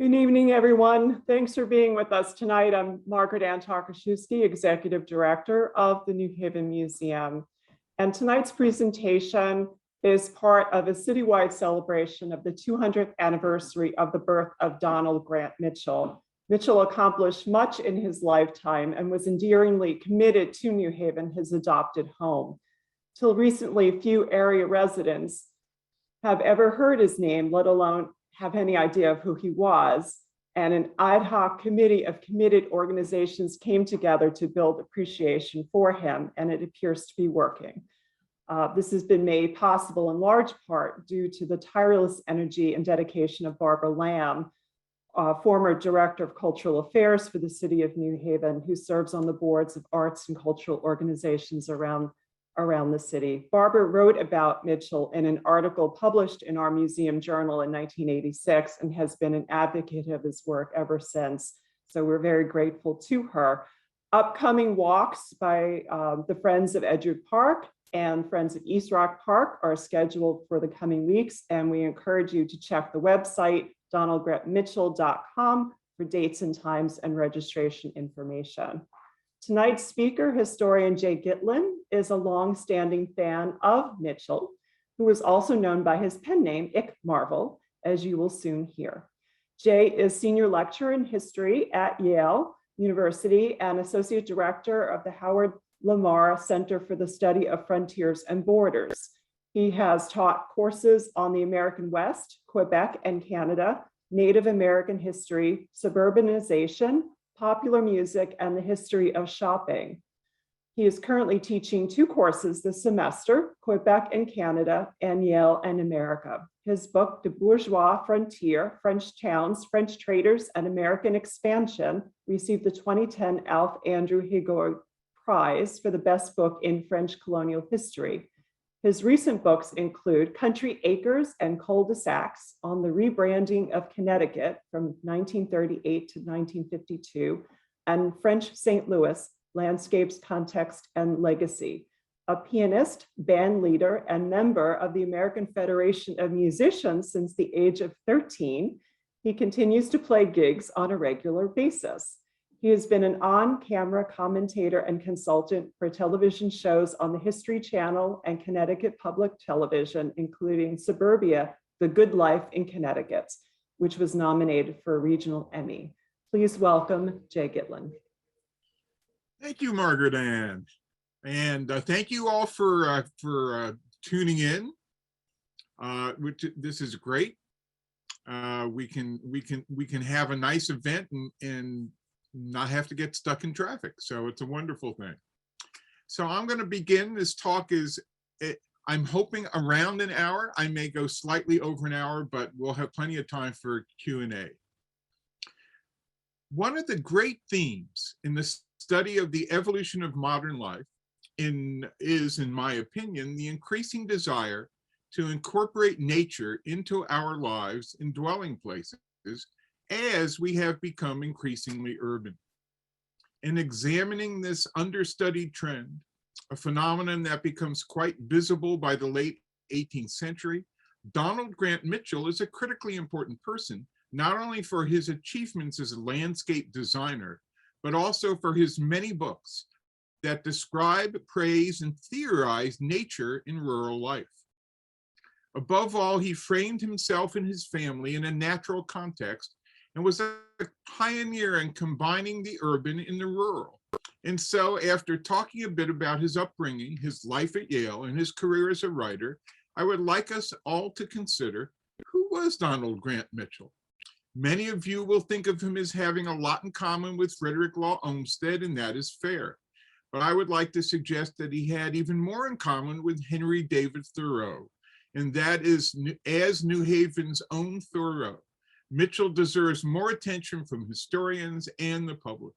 Good evening, everyone. Thanks for being with us tonight. I'm Margaret Ann Tarkaszewski, Executive Director of the New Haven Museum. And tonight's presentation is part of a citywide celebration of the 200th anniversary of the birth of Donald Grant Mitchell. Mitchell accomplished much in his lifetime and was endearingly committed to New Haven, his adopted home. Till recently, few area residents have ever heard his name, let alone have any idea of who he was. And an ad hoc committee of committed organizations came together to build appreciation for him, and it appears to be working. This has been made possible in large part due to the tireless energy and dedication of Barbara Lamb, former Director of Cultural Affairs for the City of New Haven, who serves on the boards of arts and cultural organizations around the city. Barbara wrote about Mitchell in an article published in our museum journal in 1986 and has been an advocate of his work ever since. So we're very grateful to her. Upcoming walks by the Friends of Edgewood Park and Friends of East Rock Park are scheduled for the coming weeks, and we encourage you to check the website, donaldgrantmitchell.com, for dates and times and registration information. Tonight's speaker, historian Jay Gitlin, is a longstanding fan of Mitchell, who is also known by his pen name, Ick Marvel, as you will soon hear. Jay is senior lecturer in history at Yale University and associate director of the Howard Lamar Center for the Study of Frontiers and Borders. He has taught courses on the American West, Quebec and Canada, Native American history, suburbanization, popular music, and the history of shopping. He is currently teaching 2 courses this semester, Quebec and Canada, and Yale and America. His book, The Bourgeois Frontier, French Towns, French Traders, and American Expansion, received the 2010 Alf Andrew Higo Prize for the best book in French colonial history. His recent books include Country Acres and Cul-de-sacs on the rebranding of Connecticut from 1938 to 1952, and French St. Louis, Landscapes, Context, and Legacy. A pianist, band leader, and member of the American Federation of Musicians since the age of 13, he continues to play gigs on a regular basis. He has been an on-camera commentator and consultant for television shows on the History Channel and Connecticut Public Television, including Suburbia, The Good Life in Connecticut, which was nominated for a regional Emmy. Please welcome Jay Gitlin. Thank you, Margaret Ann. And thank you all for tuning in. This is great. We can have a nice event and not have to get stuck in traffic. So it's a wonderful thing. So I'm going to begin. This talk is, I'm hoping around an hour. I may go slightly over an hour, but we'll have plenty of time for Q&A. One of the great themes in the study of the evolution of modern life is, in my opinion, the increasing desire to incorporate nature into our lives in dwelling places as we have become increasingly urban. In examining this understudied trend, a phenomenon that becomes quite visible by the late 18th century, Donald Grant Mitchell is a critically important person, not only for his achievements as a landscape designer, but also for his many books that describe, praise, and theorize nature in rural life. Above all, he framed himself and his family in a natural context and was a pioneer in combining the urban and the rural. And so, after talking a bit about his upbringing, his life at Yale, and his career as a writer, I would like us all to consider, who was Donald Grant Mitchell? Many of you will think of him as having a lot in common with Frederick Law Olmsted, and that is fair. But I would like to suggest that he had even more in common with Henry David Thoreau, and that is, as New Haven's own Thoreau, Mitchell deserves more attention from historians and the public.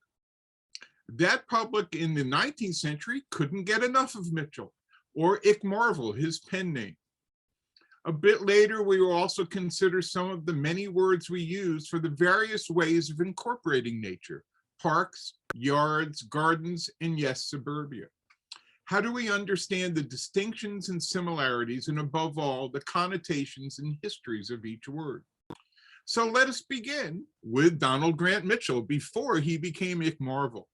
That public in the 19th century couldn't get enough of Mitchell, or Ick Marvel, his pen name. A bit later, we will also consider some of the many words we use for the various ways of incorporating nature: parks, yards, gardens, and yes, suburbia. How do we understand the distinctions and similarities, and above all, the connotations and histories of each word? So let us begin with Donald Grant Mitchell before he became McMarvel.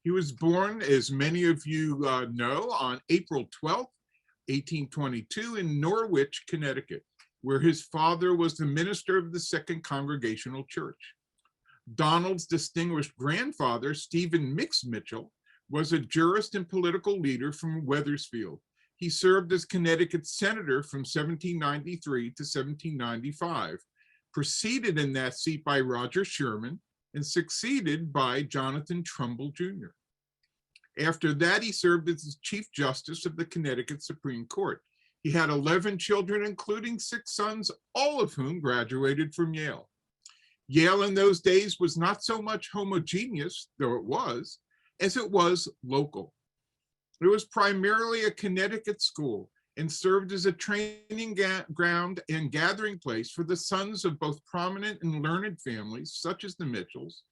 He was born, as many of you know, on April 12th, 1822 in Norwich, Connecticut, where his father was the minister of the Second Congregational Church. Donald's distinguished grandfather, Stephen Mix Mitchell, was a jurist and political leader from Wethersfield. He served as Connecticut's senator from 1793 to 1795, preceded in that seat by Roger Sherman, and succeeded by Jonathan Trumbull Jr. After that, he served as Chief Justice of the Connecticut Supreme Court. He had 11 children, including 6 sons, all of whom graduated from Yale. Yale in those days was not so much homogeneous, though it was, as it was local. It was primarily a Connecticut school and served as a training ground and gathering place for the sons of both prominent and learned families, such as the Mitchells,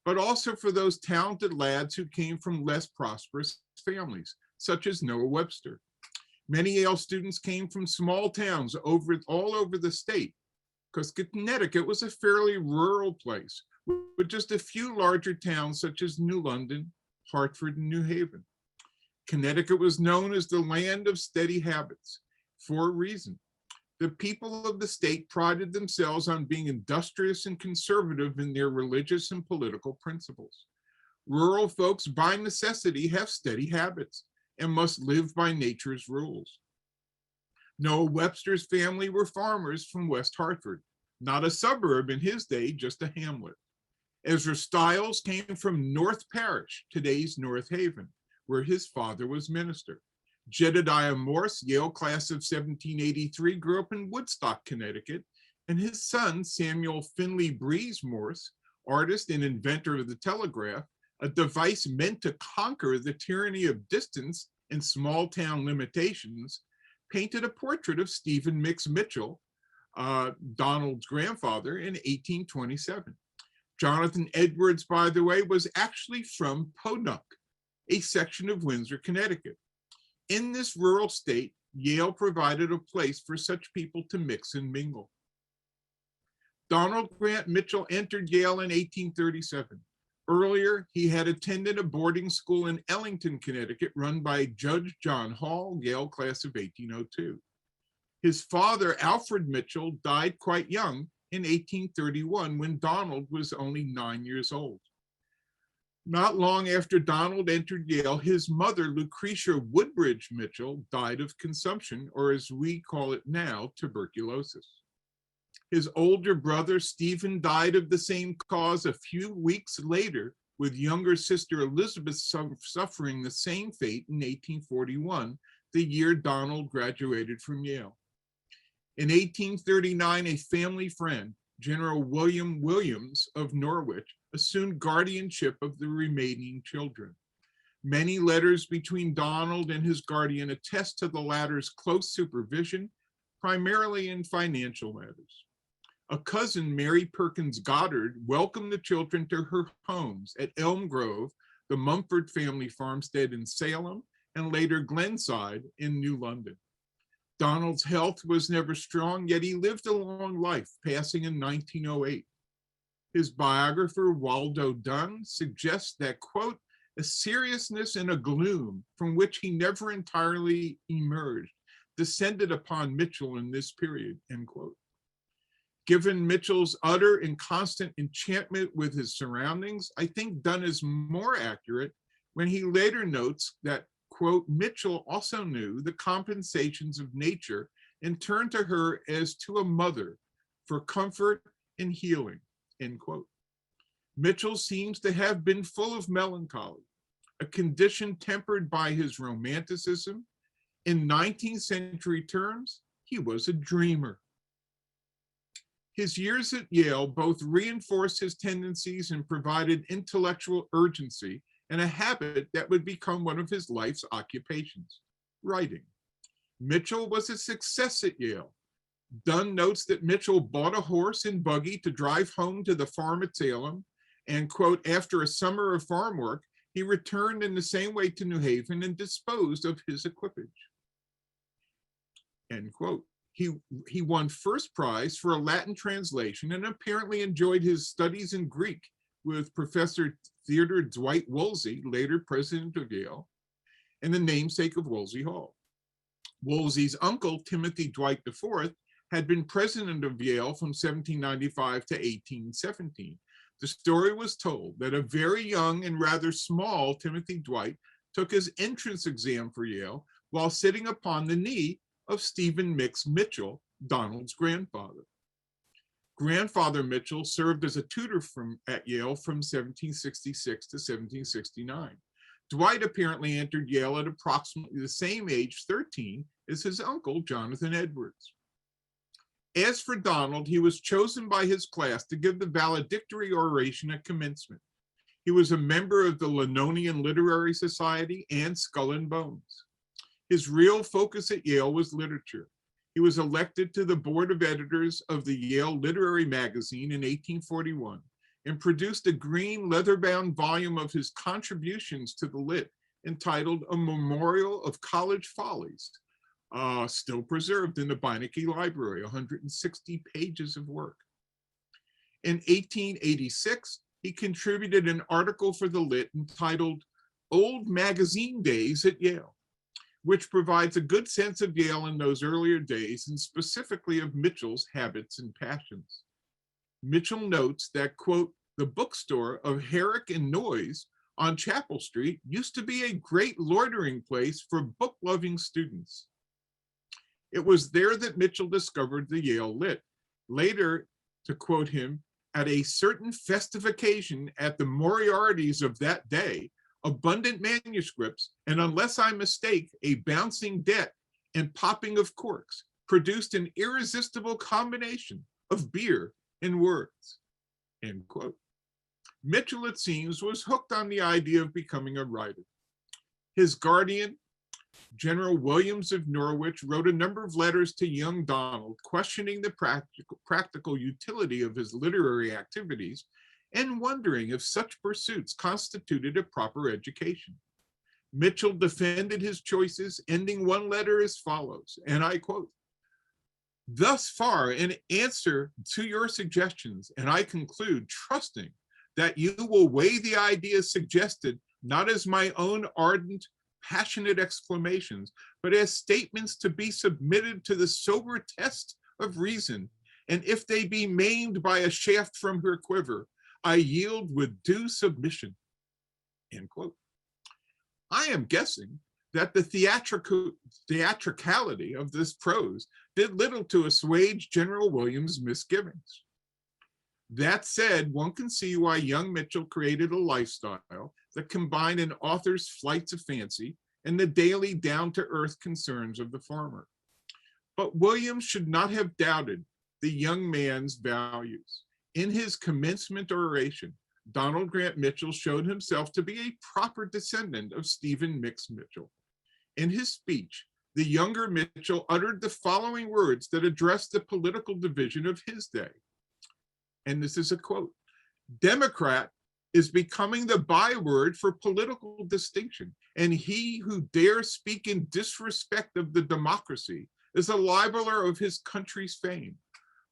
but also for those talented lads who came from less prosperous families, such as Noah Webster. Many Yale students came from small towns all over the state, because Connecticut was a fairly rural place, with just a few larger towns such as New London, Hartford, and New Haven. Connecticut was known as the land of steady habits for a reason. The people of the state prided themselves on being industrious and conservative in their religious and political principles. Rural folks, by necessity, have steady habits and must live by nature's rules. Noah Webster's family were farmers from West Hartford, not a suburb in his day, just a hamlet. Ezra Stiles came from North Parish, today's North Haven, where his father was minister. Jedediah Morse, Yale class of 1783, grew up in Woodstock, Connecticut, and his son, Samuel Finley Breeze Morse, artist and inventor of the telegraph, a device meant to conquer the tyranny of distance and small town limitations, painted a portrait of Stephen Mix Mitchell, Donald's grandfather, in 1827. Jonathan Edwards, by the way, was actually from Podunk, a section of Windsor, Connecticut. In this rural state, Yale provided a place for such people to mix and mingle. Donald Grant Mitchell entered Yale in 1837. Earlier, he had attended a boarding school in Ellington, Connecticut, run by Judge John Hall, Yale class of 1802. His father, Alfred Mitchell, died quite young in 1831 when Donald was only 9 years old. Not long after Donald entered Yale, his mother, Lucretia Woodbridge Mitchell, died of consumption, or as we call it now, tuberculosis. His older brother, Stephen, died of the same cause a few weeks later, with younger sister Elizabeth suffering the same fate in 1841, the year Donald graduated from Yale. In 1839, a family friend, General William Williams of Norwich, assumed guardianship of the remaining children. Many letters between Donald and his guardian attest to the latter's close supervision, primarily in financial matters. A cousin, Mary Perkins Goddard, welcomed the children to her homes at Elm Grove, the Mumford family farmstead in Salem, and later Glenside in New London. Donald's health was never strong, yet he lived a long life, passing in 1908. His biographer, Waldo Dunn, suggests that, quote, a seriousness and a gloom from which he never entirely emerged descended upon Mitchell in this period, end quote. Given Mitchell's utter and constant enchantment with his surroundings, I think Dunn is more accurate when he later notes that, quote, Mitchell also knew the compensations of nature and turned to her as to a mother for comfort and healing, end quote. Mitchell seems to have been full of melancholy, a condition tempered by his romanticism. In 19th century terms, he was a dreamer. His years at Yale both reinforced his tendencies and provided intellectual urgency and a habit that would become one of his life's occupations, writing. Mitchell was a success at Yale. Dunn notes that Mitchell bought a horse and buggy to drive home to the farm at Salem, and, quote, after a summer of farm work, he returned in the same way to New Haven and disposed of his equipage, end quote. He won first prize for a Latin translation and apparently enjoyed his studies in Greek with Professor Theodore Dwight Woolsey, later president of Yale, and the namesake of Wolsey Hall. Wolsey's uncle, Timothy Dwight IV, had been president of Yale from 1795 to 1817. The story was told that a very young and rather small Timothy Dwight took his entrance exam for Yale while sitting upon the knee of Stephen Mix Mitchell, Donald's grandfather. Grandfather Mitchell served as a tutor at Yale from 1766 to 1769. Dwight apparently entered Yale at approximately the same age, 13, as his uncle, Jonathan Edwards. As for Donald, he was chosen by his class to give the valedictory oration at commencement. He was a member of the Linonian Literary Society and Skull and Bones. His real focus at Yale was literature. He was elected to the board of editors of the Yale Literary Magazine in 1841 and produced a green leather-bound volume of his contributions to the lit entitled A Memorial of College Follies, still preserved in the Beinecke Library, 160 pages of work. In 1886, he contributed an article for the lit entitled Old Magazine Days at Yale, which provides a good sense of Yale in those earlier days and specifically of Mitchell's habits and passions. Mitchell notes that, quote, the bookstore of Herrick and Noyes on Chapel Street used to be a great loitering place for book-loving students. It was there that Mitchell discovered the Yale Lit. Later, to quote him, at a certain festive occasion at the Moriarty's of that day, abundant manuscripts, and unless I mistake, a bouncing debt and popping of corks produced an irresistible combination of beer and words, end quote. Mitchell, it seems, was hooked on the idea of becoming a writer. His guardian, General Williams of Norwich, wrote a number of letters to young Donald questioning the practical utility of his literary activities and wondering if such pursuits constituted a proper education. Mitchell defended his choices, ending one letter as follows, and I quote, thus far in answer to your suggestions, and I conclude trusting that you will weigh the ideas suggested not as my own ardent, passionate exclamations, but as statements to be submitted to the sober test of reason, and if they be maimed by a shaft from her quiver, I yield with due submission, end quote. I am guessing that the theatricality of this prose did little to assuage General Williams' misgivings. That said, one can see why young Mitchell created a lifestyle that combined an author's flights of fancy and the daily down-to-earth concerns of the farmer. But Williams should not have doubted the young man's values. In his commencement oration, Donald Grant Mitchell showed himself to be a proper descendant of Stephen Mix Mitchell. In his speech, the younger Mitchell uttered the following words that addressed the political division of his day. And this is a quote, Democrat is becoming the byword for political distinction, and he who dare speak in disrespect of the democracy is a libeler of his country's fame.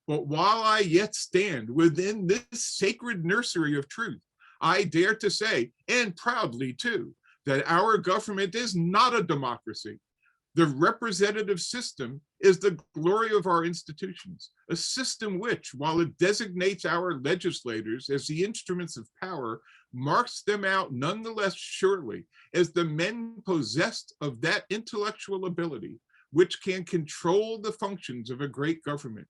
But while I yet stand within this sacred nursery of truth, I dare to say, and proudly too, that our government is not a democracy. The representative system is the glory of our institutions, a system which, while it designates our legislators as the instruments of power, marks them out nonetheless surely as the men possessed of that intellectual ability which can control the functions of a great government.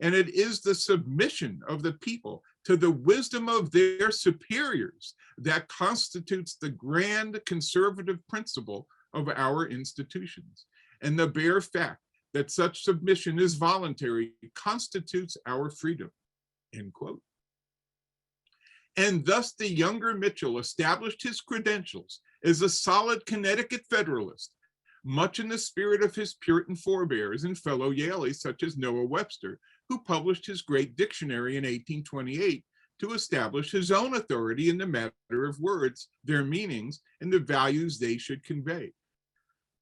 And it is the submission of the people to the wisdom of their superiors that constitutes the grand conservative principle of our institutions. And the bare fact that such submission is voluntary constitutes our freedom, end quote. And thus the younger Mitchell established his credentials as a solid Connecticut Federalist, much in the spirit of his Puritan forebears and fellow Yaleys such as Noah Webster, who published his great dictionary in 1828 to establish his own authority in the matter of words, their meanings, and the values they should convey.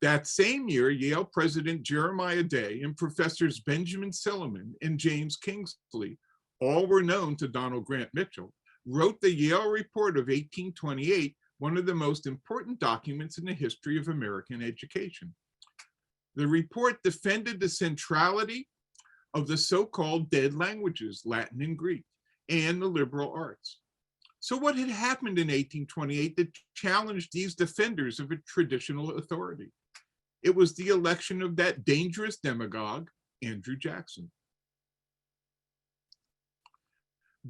That same year, Yale President Jeremiah Day and professors Benjamin Silliman and James Kingsley, all were known to Donald Grant Mitchell, wrote the Yale Report of 1828, one of the most important documents in the history of American education. The report defended the centrality of the so-called dead languages, Latin and Greek, and the liberal arts. So what had happened in 1828 that challenged these defenders of a traditional authority? It was the election of that dangerous demagogue, Andrew Jackson.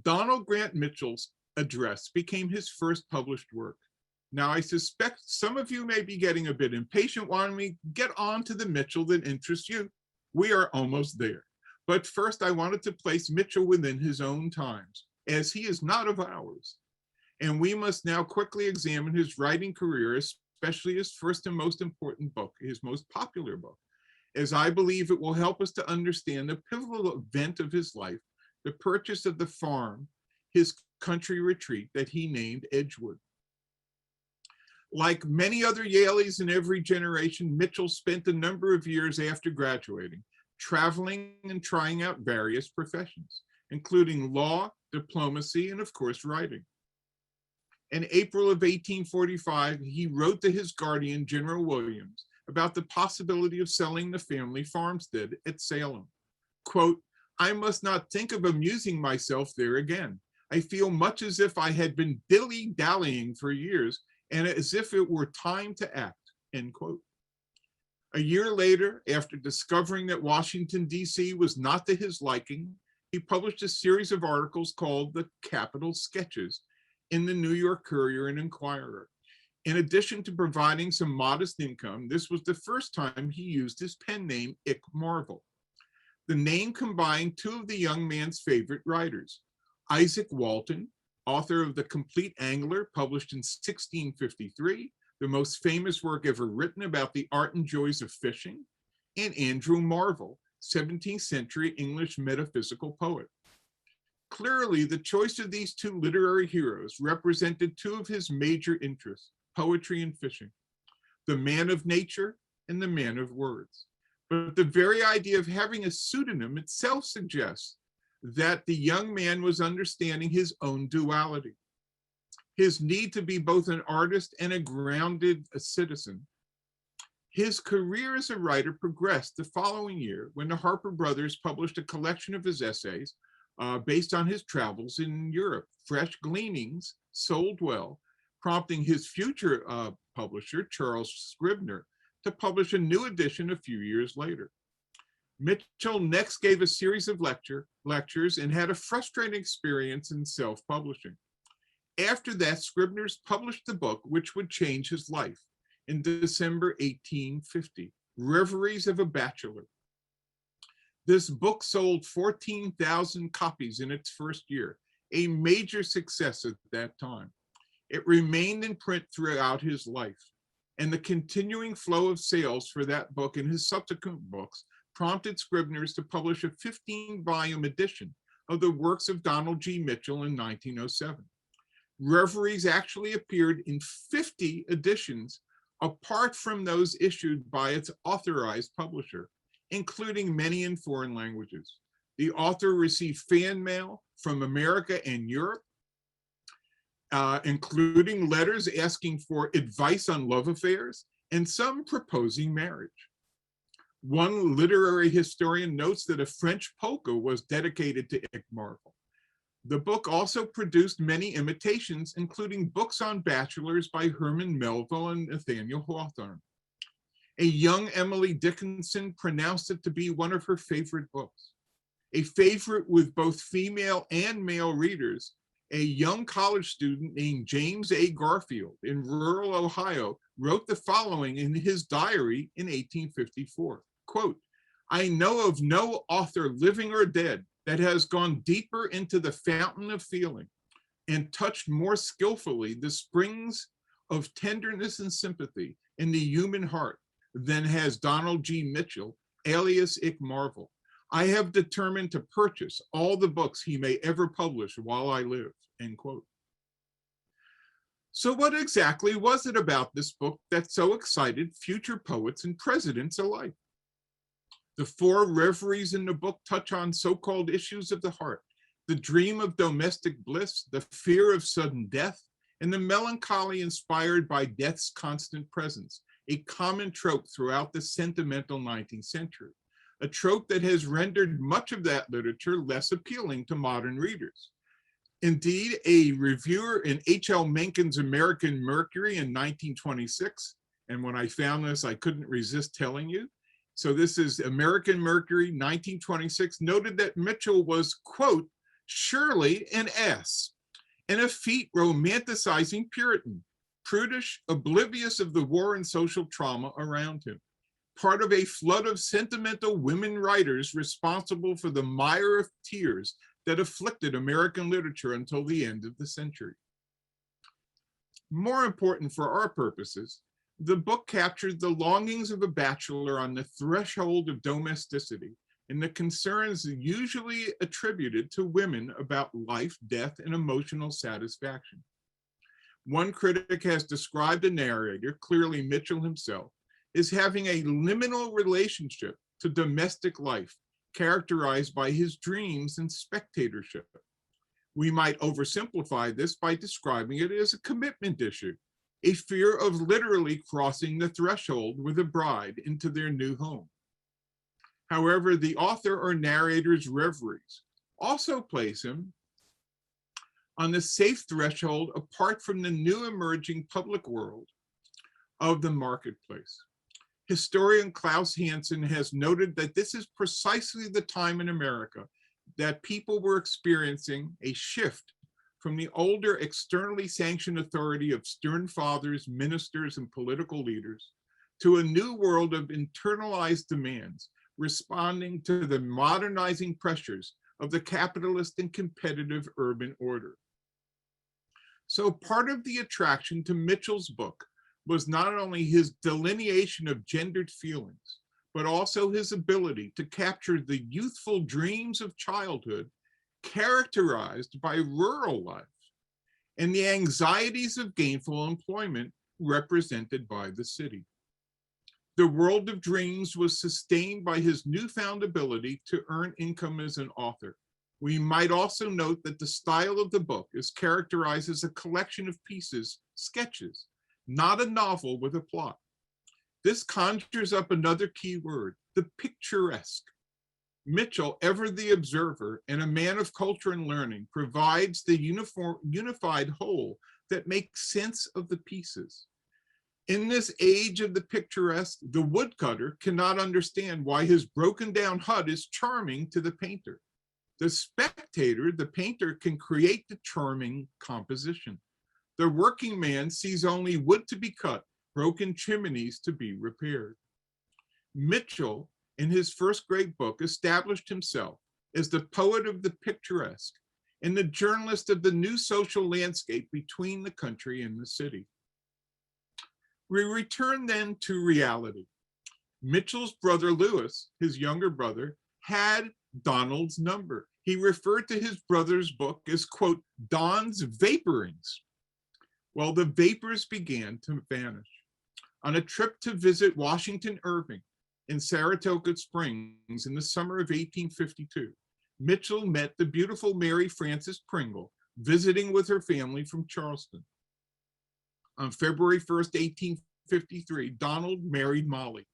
Donald Grant Mitchell's address became his first published work. Now, I suspect some of you may be getting a bit impatient wanting me to get on to the Mitchell that interests you. We are almost there. But first, I wanted to place Mitchell within his own times, as he is not of ours. And we must now quickly examine his writing career, especially his first and most important book, his most popular book, as I believe it will help us to understand the pivotal event of his life, the purchase of the farm, his country retreat that he named Edgewood. Like many other Yaleys in every generation, Mitchell spent a number of years after graduating, traveling and trying out various professions, including law, diplomacy, and of course, writing. In April of 1845, he wrote to his guardian, General Williams, about the possibility of selling the family farmstead at Salem. Quote, "I must not think of amusing myself there again. I feel much as if I had been dilly-dallying for years and as if it were time to act," end quote. A year later, after discovering that Washington, D.C. was not to his liking, he published a series of articles called the Capital Sketches in the New York Courier and Inquirer. In addition to providing some modest income, this was the first time he used his pen name, Ick Marvel. The name combined two of the young man's favorite writers, Isaac Walton, author of The Complete Angler, published in 1653, the most famous work ever written about the art and joys of fishing, and Andrew Marvell, 17th century English metaphysical poet. Clearly, the choice of these two literary heroes represented two of his major interests, poetry and fishing, the man of nature and the man of words. But the very idea of having a pseudonym itself suggests that the young man was understanding his own duality, his need to be both an artist and a grounded citizen. His career as a writer progressed the following year when the Harper Brothers published a collection of his essays based on his travels in Europe. Fresh Gleanings sold well, prompting his future publisher, Charles Scribner, to publish a new edition a few years later. Mitchell next gave a series of lectures and had a frustrating experience in self-publishing. After that, Scribner's published the book which would change his life in December 1850, Reveries of a Bachelor. This book sold 14,000 copies in its first year, a major success at that time. It remained in print throughout his life, and the continuing flow of sales for that book and his subsequent books prompted Scribner's to publish a 15-volume edition of the works of Donald G. Mitchell in 1907. Reveries actually appeared in 50 editions apart from those issued by its authorized publisher, including many in foreign languages. The author received fan mail from America and Europe, including letters asking for advice on love affairs and some proposing marriage. One literary historian notes that a French polka was dedicated to Ick Marvel. The book also produced many imitations, including books on bachelors by Herman Melville and Nathaniel Hawthorne. A young Emily Dickinson pronounced it to be one of her favorite books. A favorite with both female and male readers, a young college student named James A. Garfield in rural Ohio wrote the following in his diary in 1854, quote, "I know of no author living or dead that has gone deeper into the fountain of feeling and touched more skillfully the springs of tenderness and sympathy in the human heart than has Donald G. Mitchell, alias Ick Marvel. I have determined to purchase all the books he may ever publish while I live," end quote. So what exactly was it about this book that so excited future poets and presidents alike? The four reveries in the book touch on so-called issues of the heart, the dream of domestic bliss, the fear of sudden death, and the melancholy inspired by death's constant presence, a common trope throughout the sentimental 19th century, a trope that has rendered much of that literature less appealing to modern readers. Indeed, a reviewer in H.L. Mencken's American Mercury in 1926, and when I found this, I couldn't resist telling you. So this is American Mercury, 1926, noted that Mitchell was, quote, surely an ass, an effete romanticizing Puritan, prudish, oblivious of the war and social trauma around him, part of a flood of sentimental women writers responsible for the mire of tears that afflicted American literature until the end of the century. More important for our purposes, the book captured the longings of a bachelor on the threshold of domesticity and the concerns usually attributed to women about life, death, and emotional satisfaction. One critic has described the narrator, clearly Mitchell himself, as having a liminal relationship to domestic life, characterized by his dreams and spectatorship. We might oversimplify this by describing it as a commitment issue, a fear of literally crossing the threshold with a bride into their new home. However, the author or narrator's reveries also place him on the safe threshold apart from the new emerging public world of the marketplace. Historian Klaus Hansen has noted that this is precisely the time in America that people were experiencing a shift from the older externally sanctioned authority of stern fathers, ministers, and political leaders to a new world of internalized demands, responding to the modernizing pressures of the capitalist and competitive urban order. So part of the attraction to Mitchell's book was not only his delineation of gendered feelings, but also his ability to capture the youthful dreams of childhood characterized by rural life and the anxieties of gainful employment represented by the city. The world of dreams was sustained by his newfound ability to earn income as an author. We might also note that the style of the book is characterized as a collection of pieces, sketches, not a novel with a plot. This conjures up another key word, the picturesque. Mitchell, ever the observer and a man of culture and learning, provides the unified whole that makes sense of the pieces. In this age of the picturesque, the woodcutter cannot understand why his broken down hut is charming to the painter. The spectator, the painter, can create the charming composition. The working man sees only wood to be cut, broken chimneys to be repaired. Mitchell, in his first great book, established himself as the poet of the picturesque and the journalist of the new social landscape between the country and the city. We return then to reality. Mitchell's brother Lewis, his younger brother, had Donald's number. He referred to his brother's book as, quote, Don's vaporings. Well, the vapors began to vanish. On a trip to visit Washington Irving in Saratoga Springs in the summer of 1852, Mitchell met the beautiful Mary Frances Pringle, visiting with her family from Charleston. On February 1st, 1853, Donald married Molly.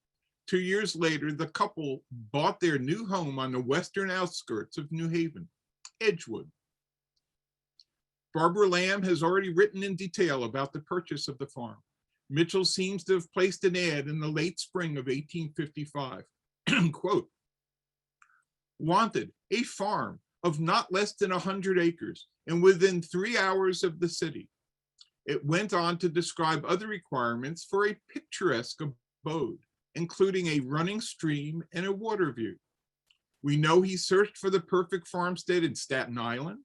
2 years later, the couple bought their new home on the western outskirts of New Haven, Edgewood. Barbara Lamb has already written in detail about the purchase of the farm. Mitchell seems to have placed an ad in the late spring of 1855. Quote, wanted a farm of not less than 100 acres and within 3 hours of the city. It went on to describe other requirements for a picturesque abode, including a running stream and a water view. We know he searched for the perfect farmstead in Staten Island,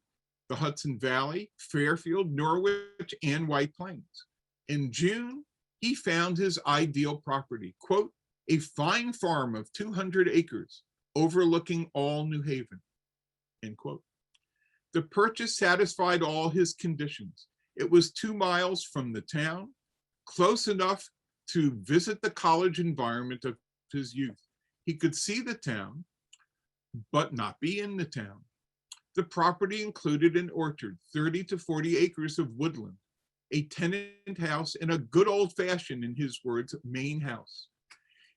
the Hudson Valley, Fairfield, Norwich, and White Plains. In June, he found his ideal property, quote, a fine farm of 200 acres overlooking all New Haven, end quote. The purchase satisfied all his conditions, It was 2 miles from the town, close enough to visit the college environment of his youth. He could see the town, but not be in the town. The property included an orchard, 30 to 40 acres of woodland, a tenant house, and a good old-fashioned, in his words, main house.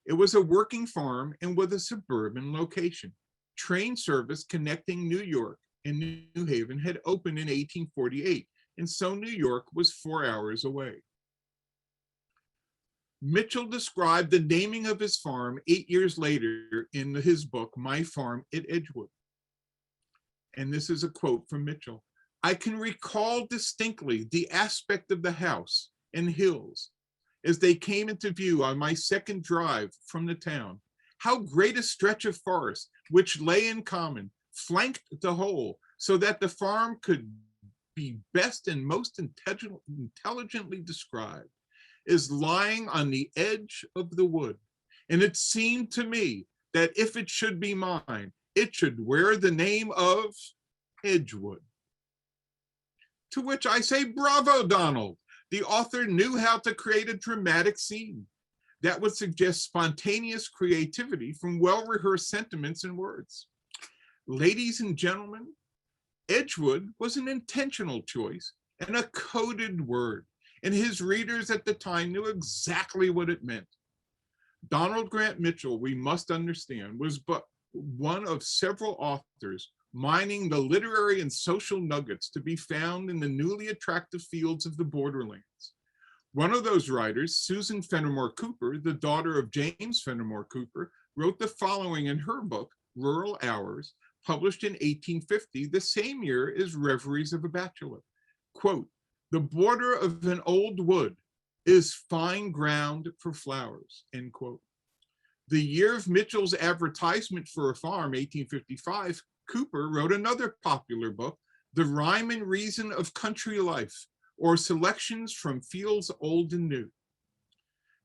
It was a working farm and with a suburban location. Train service connecting New York and New Haven had opened in 1848, and so New York was 4 hours away. Mitchell described the naming of his farm 8 years later in his book, My Farm at Edgewood. And this is a quote from Mitchell. "I can recall distinctly the aspect of the house and hills as they came into view on my second drive from the town. How great a stretch of forest, which lay in common, flanked the whole, so that the farm could be best and most intelligently described, is lying on the edge of the wood. And it seemed to me that if it should be mine, it should wear the name of Edgewood." To which I say, bravo, Donald. The author knew how to create a dramatic scene that would suggest spontaneous creativity from well-rehearsed sentiments and words. Ladies and gentlemen, Edgewood was an intentional choice and a coded word, and his readers at the time knew exactly what it meant. Donald Grant Mitchell, we must understand, was but one of several authors mining the literary and social nuggets to be found in the newly attractive fields of the borderlands. One of those writers, Susan Fenimore Cooper, the daughter of James Fenimore Cooper, wrote the following in her book, Rural Hours, published in 1850, the same year as Reveries of a Bachelor. Quote, "The border of an old wood is fine ground for flowers," end quote. The year of Mitchell's advertisement for a farm, 1855, Cooper wrote another popular book, The Rhyme and Reason of Country Life, or Selections from Fields Old and New.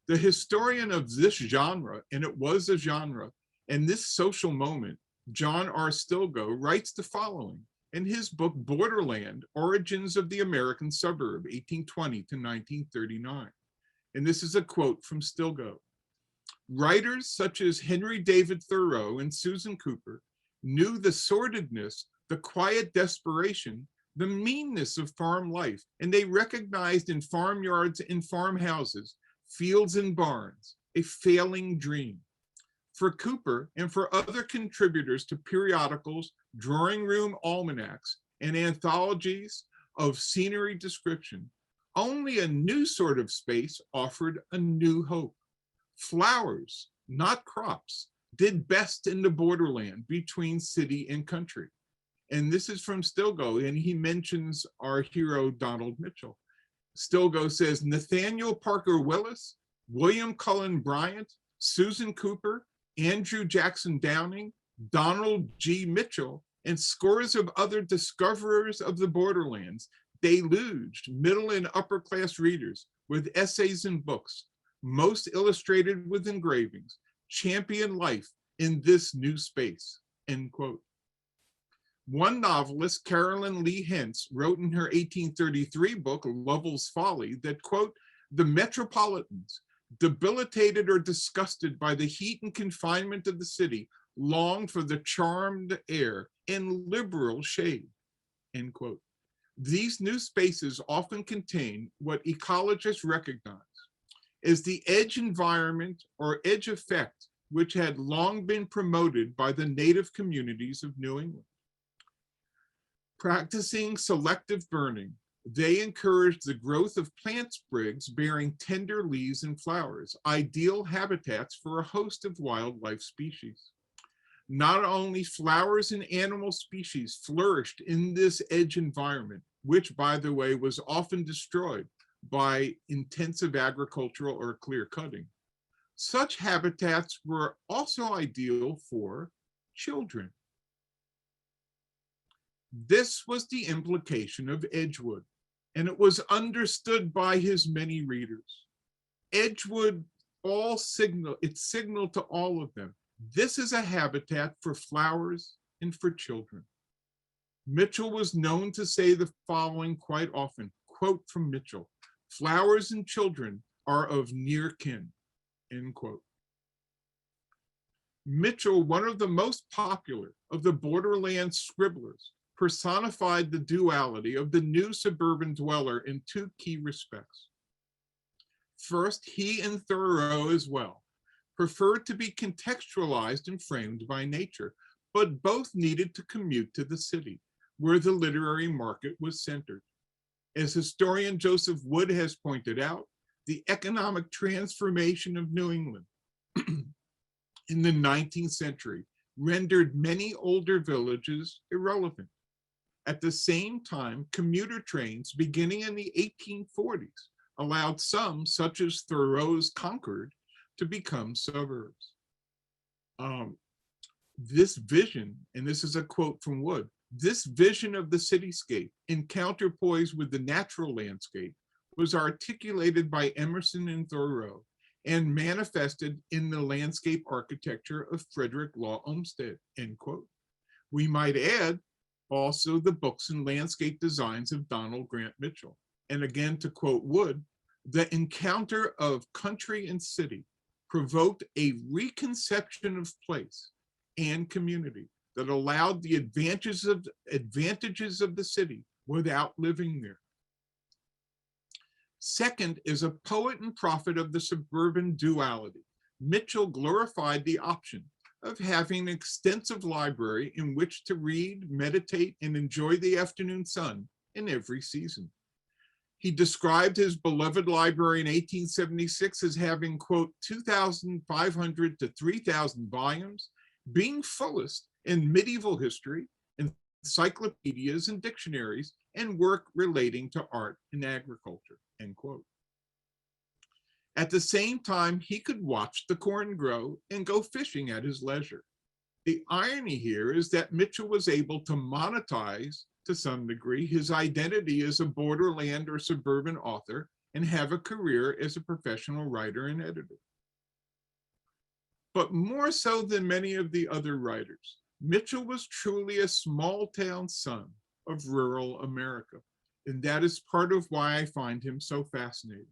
The historian of this genre, and it was a genre, and this social moment, John R. Stilgoe, writes the following in his book, Borderland, Origins of the American Suburb, 1820 to 1939. And this is a quote from Stilgoe. "Writers such as Henry David Thoreau and Susan Cooper knew the sordidness, the quiet desperation, the meanness of farm life, and they recognized in farmyards and farmhouses, fields and barns, a failing dream. For Cooper and for other contributors to periodicals, drawing room almanacs, and anthologies of scenery description, only a new sort of space offered a new hope. Flowers, not crops, did best in the borderland between city and country." And this is from Stilgoe, and he mentions our hero, Donald Mitchell. Stilgoe says, "Nathaniel Parker Willis, William Cullen Bryant, Susan Cooper, Andrew Jackson Downing, Donald G. Mitchell, and scores of other discoverers of the borderlands deluged middle and upper class readers with essays and books, most illustrated with engravings, champion life in this new space," end quote. One novelist, Carolyn Lee Hentz, wrote in her 1833 book, Lovell's Folly, that, quote, "The metropolitans, debilitated or disgusted by the heat and confinement of the city, longed for the charmed air and liberal shade," end quote. These new spaces often contain what ecologists recognize as the edge environment or edge effect, which had long been promoted by the native communities of New England. Practicing selective burning, they encouraged the growth of plant sprigs bearing tender leaves and flowers, ideal habitats for a host of wildlife species. Not only flowers and animal species flourished in this edge environment, which, by the way, was often destroyed by intensive agricultural or clear cutting. Such habitats were also ideal for children. This was the implication of Edgewood, and it was understood by his many readers. Edgewood signaled to all of them, this is a habitat for flowers and for children. Mitchell was known to say the following quite often, quote from Mitchell, "Flowers and children are of near kin," end quote. Mitchell, one of the most popular of the borderland scribblers, personified the duality of the new suburban dweller in two key respects. First, he and Thoreau as well preferred to be contextualized and framed by nature, but both needed to commute to the city, where the literary market was centered. As historian Joseph Wood has pointed out, the economic transformation of New England in the 19th century rendered many older villages irrelevant. At the same time, commuter trains beginning in the 1840s allowed some, such as Thoreau's Concord, to become suburbs. This vision, and this is a quote from Wood, this vision of the cityscape in counterpoise with the natural landscape was articulated by Emerson and Thoreau and manifested in the landscape architecture of Frederick Law Olmsted, end quote. We might add also the books and landscape designs of Donald Grant Mitchell. And again, to quote Wood, the encounter of country and city provoked a reconception of place and community that allowed the advantages of the city without living there. Second, is a poet and prophet of the suburban duality, Mitchell glorified the option of having an extensive library in which to read, meditate, and enjoy the afternoon sun in every season. He described his beloved library in 1876 as having, quote, 2,500 to 3,000 volumes, being fullest in medieval history, encyclopedias and dictionaries, and work relating to art and agriculture, end quote. At the same time, he could watch the corn grow and go fishing at his leisure. The irony here is that Mitchell was able to monetize, to some degree, his identity as a borderland or suburban author and have a career as a professional writer and editor. But more so than many of the other writers, Mitchell was truly a small town son of rural America, and that is part of why I find him so fascinating.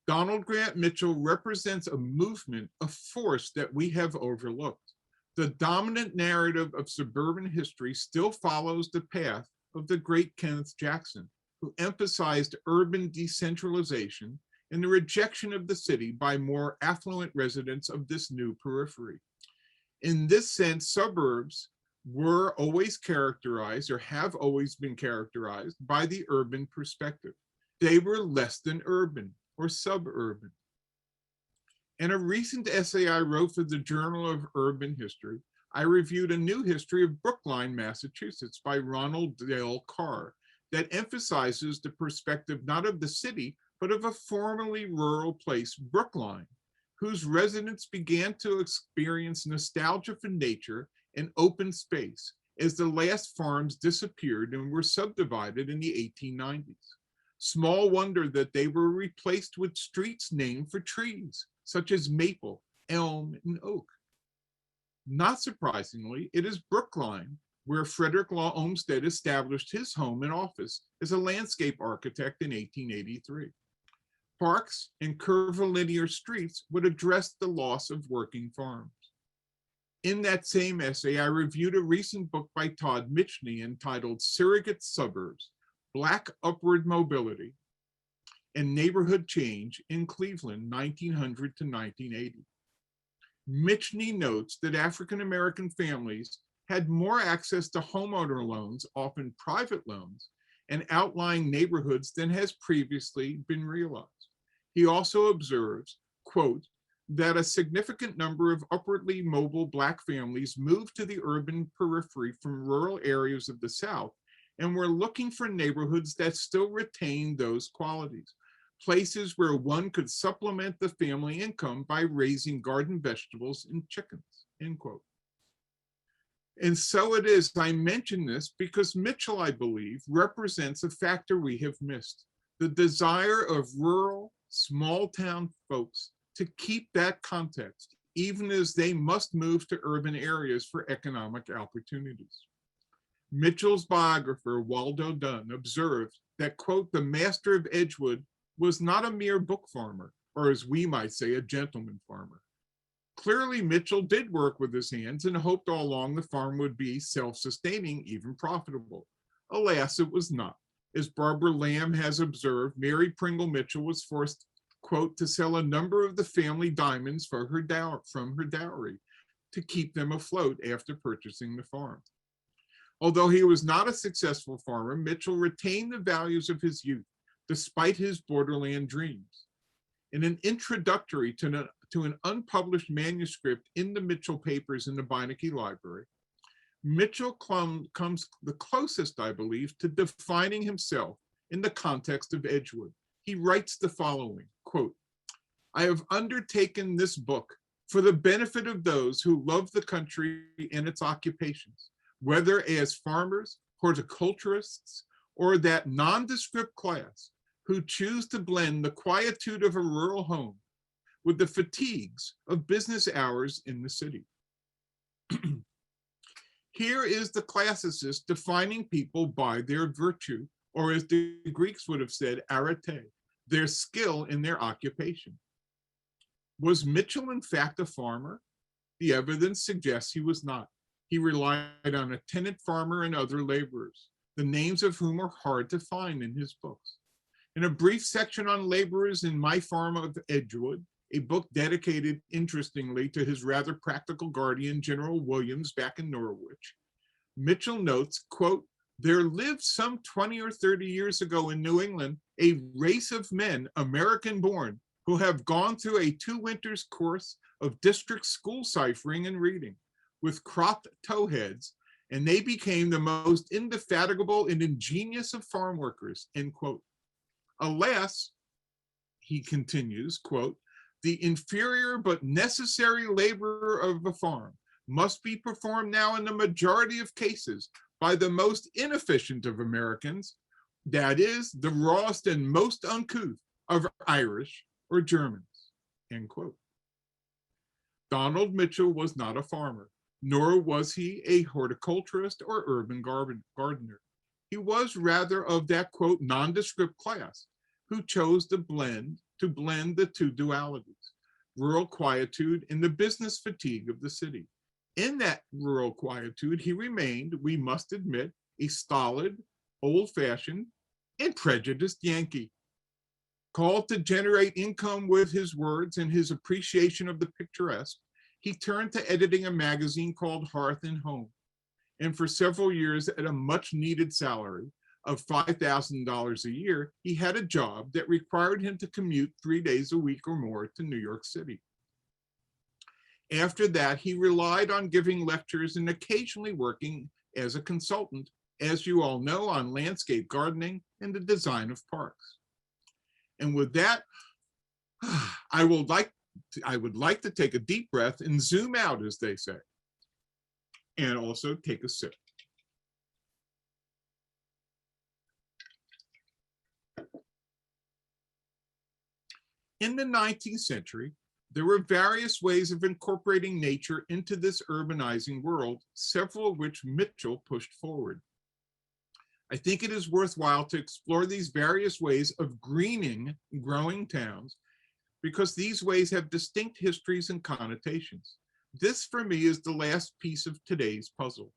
Donald Grant Mitchell represents a movement, a force that we have overlooked. The dominant narrative of suburban history still follows the path of the great Kenneth Jackson, who emphasized urban decentralization and the rejection of the city by more affluent residents of this new periphery. In this sense, suburbs were always characterized, or have always been characterized, by the urban perspective. They were less than urban or suburban. In a recent essay I wrote for the Journal of Urban History, I reviewed a new history of Brookline, Massachusetts by Ronald Dale Carr that emphasizes the perspective not of the city, but of a formerly rural place, Brookline, whose residents began to experience nostalgia for nature and open space as the last farms disappeared and were subdivided in the 1890s. Small wonder that they were replaced with streets named for trees, such as maple, elm, and oak. Not surprisingly, it is Brookline where Frederick Law Olmsted established his home and office as a landscape architect in 1883. Parks and curvilinear streets would address the loss of working farms. In that same essay, I reviewed a recent book by Todd Michney entitled Surrogate Suburbs, Black Upward Mobility and Neighborhood Change in Cleveland, 1900 to 1980. Michney notes that African-American families had more access to homeowner loans, often private loans, and outlying neighborhoods than has previously been realized. He also observes, quote, that a significant number of upwardly mobile Black families moved to the urban periphery from rural areas of the South and were looking for neighborhoods that still retained those qualities, places where one could supplement the family income by raising garden vegetables and chickens, end quote. And so it is, I mention this because Mitchell, I believe, represents a factor we have missed, the desire of rural, small town folks to keep that context, even as they must move to urban areas for economic opportunities. Mitchell's biographer, Waldo Dunn, observed that, quote, the master of Edgewood was not a mere book farmer, or as we might say, a gentleman farmer. Clearly, Mitchell did work with his hands and hoped all along the farm would be self-sustaining, even profitable. Alas, it was not. As Barbara Lamb has observed, Mary Pringle Mitchell was forced, quote, to sell a number of the family diamonds from her dowry to keep them afloat after purchasing the farm. Although he was not a successful farmer, Mitchell retained the values of his youth, despite his borderland dreams. In an introductory to an unpublished manuscript in the Mitchell papers in the Beinecke Library, Mitchell comes the closest, I believe, to defining himself in the context of Edgewood. He writes the following, quote, I have undertaken this book for the benefit of those who love the country and its occupations, whether as farmers, horticulturists, or that nondescript class who choose to blend the quietude of a rural home with the fatigues of business hours in the city. Here is the classicist defining people by their virtue, or as the Greeks would have said, arete, their skill in their occupation. Was Mitchell in fact a farmer? The evidence suggests he was not. He relied on a tenant farmer and other laborers, the names of whom are hard to find in his books. In a brief section on laborers in My Farm of Edgewood, a book dedicated, interestingly, to his rather practical guardian, General Williams, back in Norwich, Mitchell notes, quote, there lived some 20 or 30 years ago in New England a race of men, American-born, who have gone through a 2 winters course of district school ciphering and reading with cropped towheads, and they became the most indefatigable and ingenious of farm workers, end quote. Alas, he continues, quote, the inferior but necessary labor of a farm must be performed now in the majority of cases by the most inefficient of Americans, that is, the rawest and most uncouth of Irish or Germans, end quote. Donald Mitchell was not a farmer, nor was he a horticulturist or urban gardener. He was rather of that, quote, nondescript class who chose to blend the two dualities, rural quietude and the business fatigue of the city. In that rural quietude, he remained, we must admit, a stolid, old-fashioned, and prejudiced Yankee. Called to generate income with his words and his appreciation of the picturesque, he turned to editing a magazine called Hearth and Home, and for several years at a much-needed salary of $5,000 a year, he had a job that required him to commute 3 days a week or more to New York City. After that, he relied on giving lectures and occasionally working as a consultant, as you all know, on landscape gardening and the design of parks. And with that, I would like to take a deep breath and zoom out, as they say, and also take a sip. In the 19th century, there were various ways of incorporating nature into this urbanizing world, several of which Mitchell pushed forward. I think it is worthwhile to explore these various ways of greening growing towns, because these ways have distinct histories and connotations. This, for me, is the last piece of today's puzzle.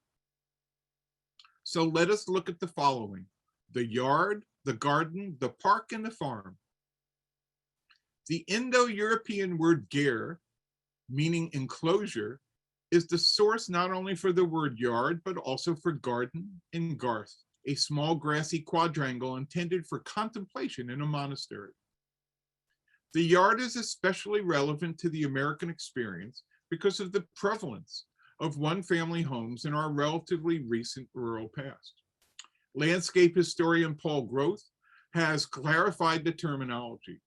So let us look at the following: the yard, the garden, the park, and the farm. The Indo-European word ger, meaning enclosure, is the source not only for the word yard, but also for garden and garth, a small grassy quadrangle intended for contemplation in a monastery. The yard is especially relevant to the American experience because of the prevalence of one-family homes in our relatively recent rural past. Landscape historian Paul Groth has clarified the terminology.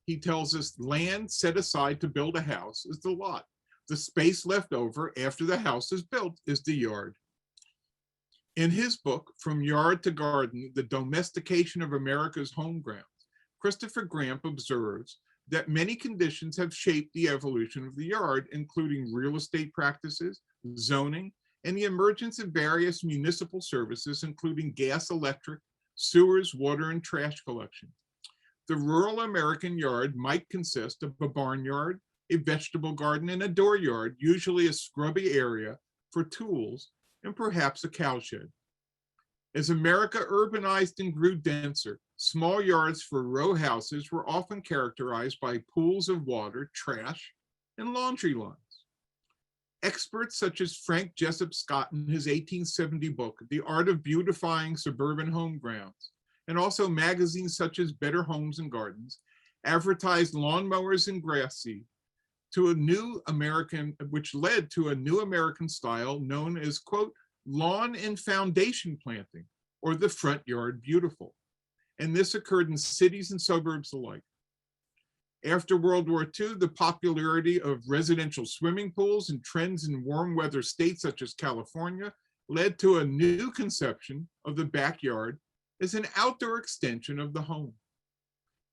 He tells us land set aside to build a house is the lot. The space left over after the house is built is the yard. In his book, From Yard to Garden, The Domestication of America's Home Grounds, Christopher Gramp observes that many conditions have shaped the evolution of the yard, including real estate practices, zoning, and the emergence of various municipal services, including gas, electric, sewers, water, and trash collection. The rural American yard might consist of a barnyard, a vegetable garden, and a dooryard, usually a scrubby area for tools, and perhaps a cowshed. As America urbanized and grew denser, small yards for row houses were often characterized by pools of water, trash, and laundry lines. Experts such as Frank Jessup Scott in his 1870 book, The Art of Beautifying Suburban Home Grounds, and also magazines such as Better Homes and Gardens, advertised lawnmowers and grass seed to a new American, which led to a new American style known as, quote, lawn and foundation planting, or the front yard beautiful. And this occurred in cities and suburbs alike. After World War II, the popularity of residential swimming pools and trends in warm weather states such as California led to a new conception of the backyard as an outdoor extension of the home.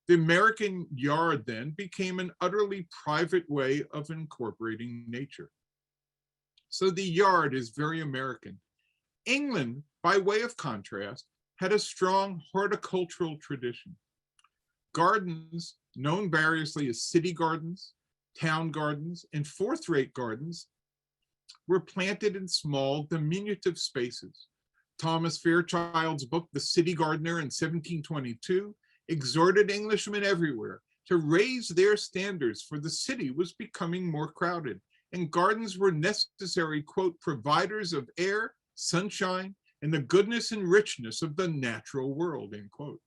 The American yard then became an utterly private way of incorporating nature. So the yard is very American. England, by way of contrast, had a strong horticultural tradition. Gardens, known variously as city gardens, town gardens, and fourth-rate gardens, were planted in small, diminutive spaces. Thomas Fairchild's book, The City Gardener in 1722, exhorted Englishmen everywhere to raise their standards, for the city was becoming more crowded, and gardens were necessary, quote, providers of air, sunshine, and the goodness and richness of the natural world, end quote.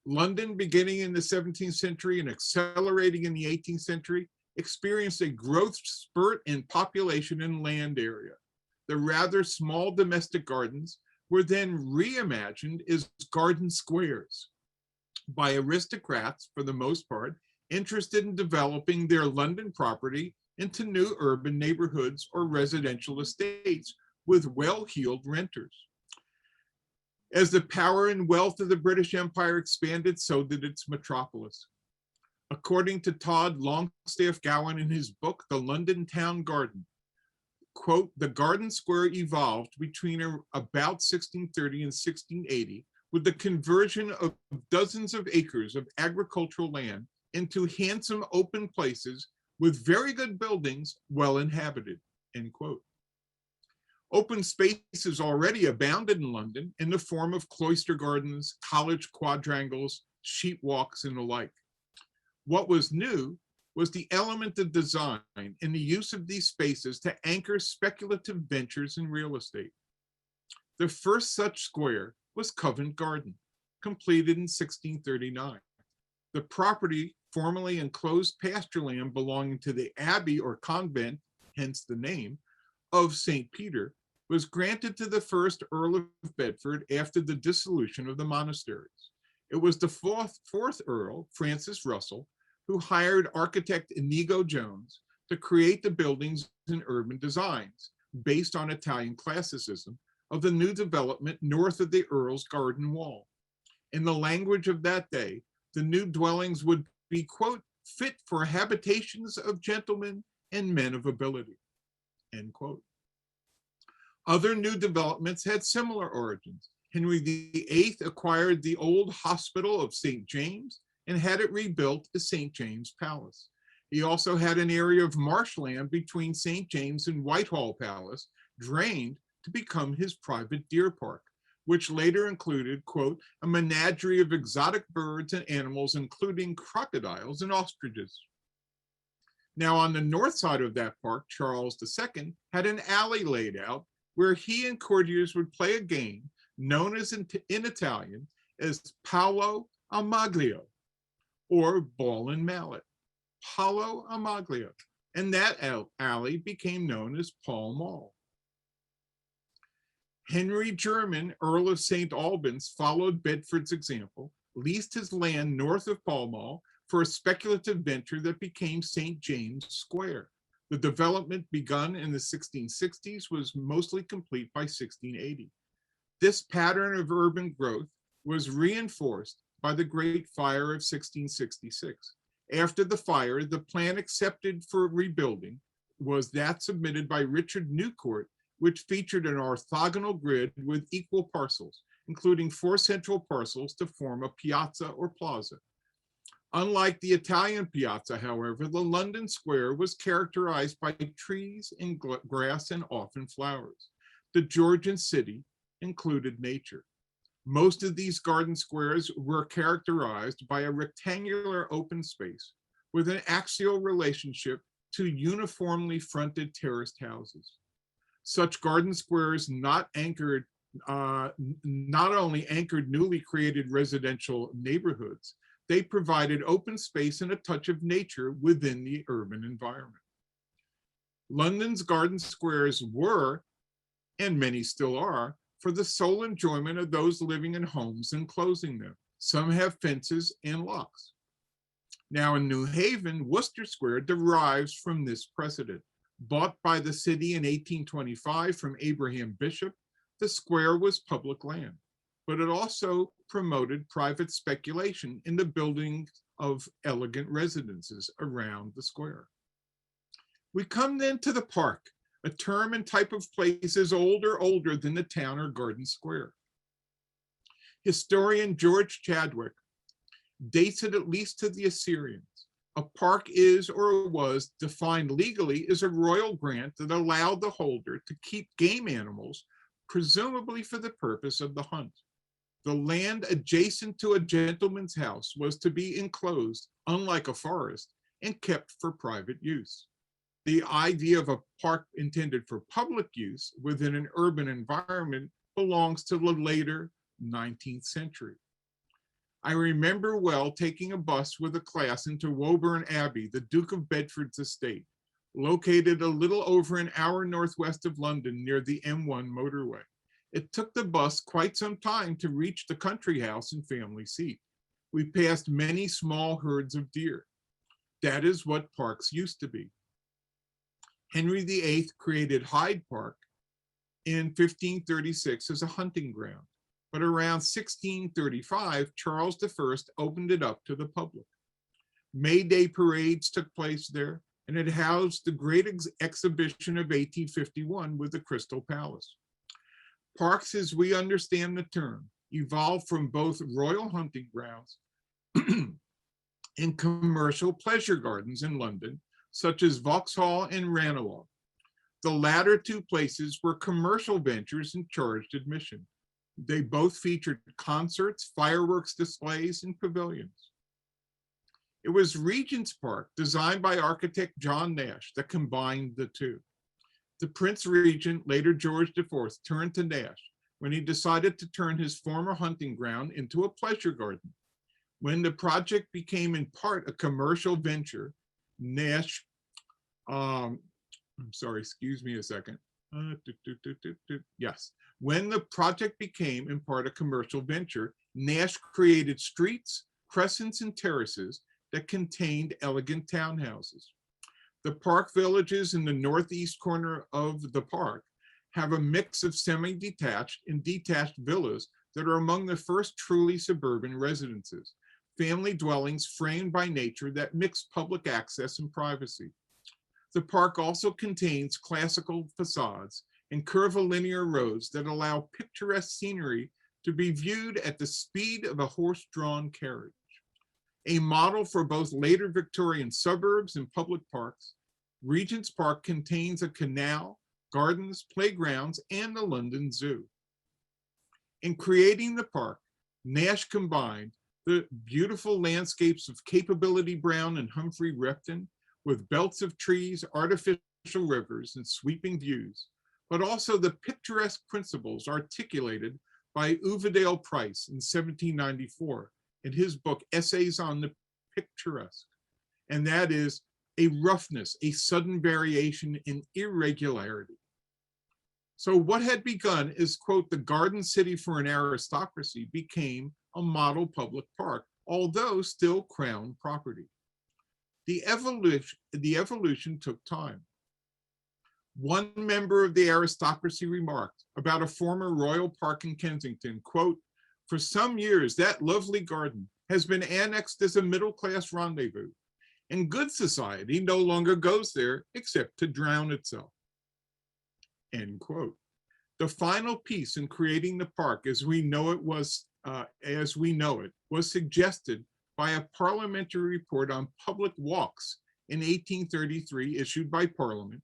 London, beginning in the 17th century and accelerating in the 18th century, experienced a growth spurt in population and land area. The rather small domestic gardens were then reimagined as garden squares by aristocrats, for the most part, interested in developing their London property into new urban neighborhoods or residential estates with well-heeled renters. As the power and wealth of the British Empire expanded, so did its metropolis. According to Todd Longstaff Gowan in his book, The London Town Garden, quote, the garden square evolved between about 1630 and 1680 with the conversion of dozens of acres of agricultural land into handsome open places with very good buildings, well inhabited, end quote. Open spaces already abounded in London in the form of cloister gardens, college quadrangles, sheep walks, and the like. What was new was the element of design in the use of these spaces to anchor speculative ventures in real estate. The first such square was Covent Garden, completed in 1639. The property, formerly enclosed pasture land belonging to the abbey or convent, hence the name, of St. Peter, was granted to the first Earl of Bedford after the dissolution of the monasteries. It was the fourth Earl, Francis Russell, who hired architect Inigo Jones to create the buildings and urban designs based on Italian classicism of the new development north of the Earl's garden wall. In the language of that day, the new dwellings would be, quote, fit for habitations of gentlemen and men of ability, end quote. Other new developments had similar origins. Henry VIII acquired the old hospital of St. James and had it rebuilt as St. James Palace. He also had an area of marshland between St. James and Whitehall Palace drained to become his private deer park, which later included, quote, a menagerie of exotic birds and animals, including crocodiles and ostriches. Now, on the north side of that park, Charles II had an alley laid out where he and courtiers would play a game known as in Italian as Paolo Amaglio, or ball and mallet, Paolo Amaglio, and that alley became known as Pall Mall. Henry Jermyn, Earl of St. Albans, followed Bedford's example, leased his land north of Pall Mall for a speculative venture that became St. James Square. The development begun in the 1660s was mostly complete by 1680. This pattern of urban growth was reinforced by the Great Fire of 1666. After the fire, the plan accepted for rebuilding was that submitted by Richard Newcourt, which featured an orthogonal grid with equal parcels, including 4 central parcels to form a piazza or plaza. Unlike the Italian piazza, however, the London Square was characterized by trees and grass and often flowers. The Georgian city included nature. Most of these garden squares were characterized by a rectangular open space with an axial relationship to uniformly fronted terraced houses. Such garden squares not only anchored newly created residential neighborhoods, they provided open space and a touch of nature within the urban environment. London's garden squares were, and many still are, for the sole enjoyment of those living in homes enclosing them. Some have fences and locks. Now in New Haven, Worcester Square derives from this precedent. Bought by the city in 1825 from Abraham Bishop, the square was public land, but it also promoted private speculation in the building of elegant residences around the square. We come then to the park, a term and type of place is older than the town or garden square. Historian George Chadwick dates it at least to the Assyrians. A park is or was defined legally as a royal grant that allowed the holder to keep game animals, presumably for the purpose of the hunt. The land adjacent to a gentleman's house was to be enclosed, unlike a forest, and kept for private use. The idea of a park intended for public use within an urban environment belongs to the later 19th century. I remember well taking a bus with a class into Woburn Abbey, the Duke of Bedford's estate, located a little over an hour northwest of London near the M1 motorway. It took the bus quite some time to reach the country house and family seat. We passed many small herds of deer. That is what parks used to be. Henry VIII created Hyde Park in 1536 as a hunting ground, but around 1635, Charles I opened it up to the public. May Day parades took place there, and it housed the great exhibition of 1851 with the Crystal Palace. Parks, as we understand the term, evolved from both royal hunting grounds and commercial pleasure gardens in London, such as Vauxhall and Ranelagh. The latter two places were commercial ventures and charged admission. They both featured concerts, fireworks displays, and pavilions. It was Regent's Park, designed by architect John Nash, that combined the two. The Prince Regent, later George IV, turned to Nash when he decided to turn his former hunting ground into a pleasure garden. When the project became in part a commercial venture, Nash, excuse me a second. Yes. When the project became in part a commercial venture, Nash created streets, crescents, and terraces that contained elegant townhouses. The park villages in the northeast corner of the park have a mix of semi-detached and detached villas that are among the first truly suburban residences, family dwellings framed by nature that mix public access and privacy. The park also contains classical facades and curvilinear roads that allow picturesque scenery to be viewed at the speed of a horse-drawn carriage. A model for both later Victorian suburbs and public parks, Regent's Park contains a canal, gardens, playgrounds, and the London Zoo. In creating the park, Nash combined the beautiful landscapes of Capability Brown and Humphrey Repton with belts of trees, artificial rivers, and sweeping views, but also the picturesque principles articulated by Uvedale Price in 1794 in his book, Essays on the Picturesque. And that is a roughness, a sudden variation in irregularity. So what had begun as, quote, the garden city for an aristocracy became a model public park, although still crown property. The evolution took time. One member of the aristocracy remarked about a former royal park in Kensington, quote, for some years, that lovely garden has been annexed as a middle-class rendezvous, and good society no longer goes there except to drown itself, end quote. The final piece in creating the park as we know it was suggested by a parliamentary report on public walks in 1833 issued by Parliament,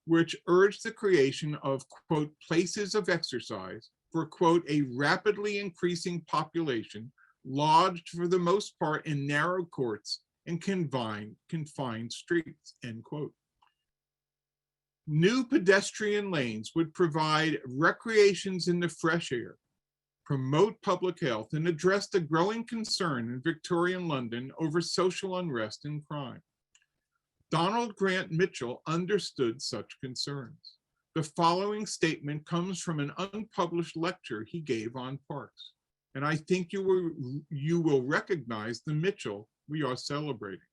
which urged the creation of, quote, places of exercise for, quote, a rapidly increasing population lodged for the most part in narrow courts and confined streets, end quote. New pedestrian lanes would provide recreations in the fresh air, promote public health, and address the growing concern in Victorian London over social unrest and crime. Donald Grant Mitchell understood such concerns. The following statement comes from an unpublished lecture he gave on parks, and I think you will recognize the Mitchell we are celebrating.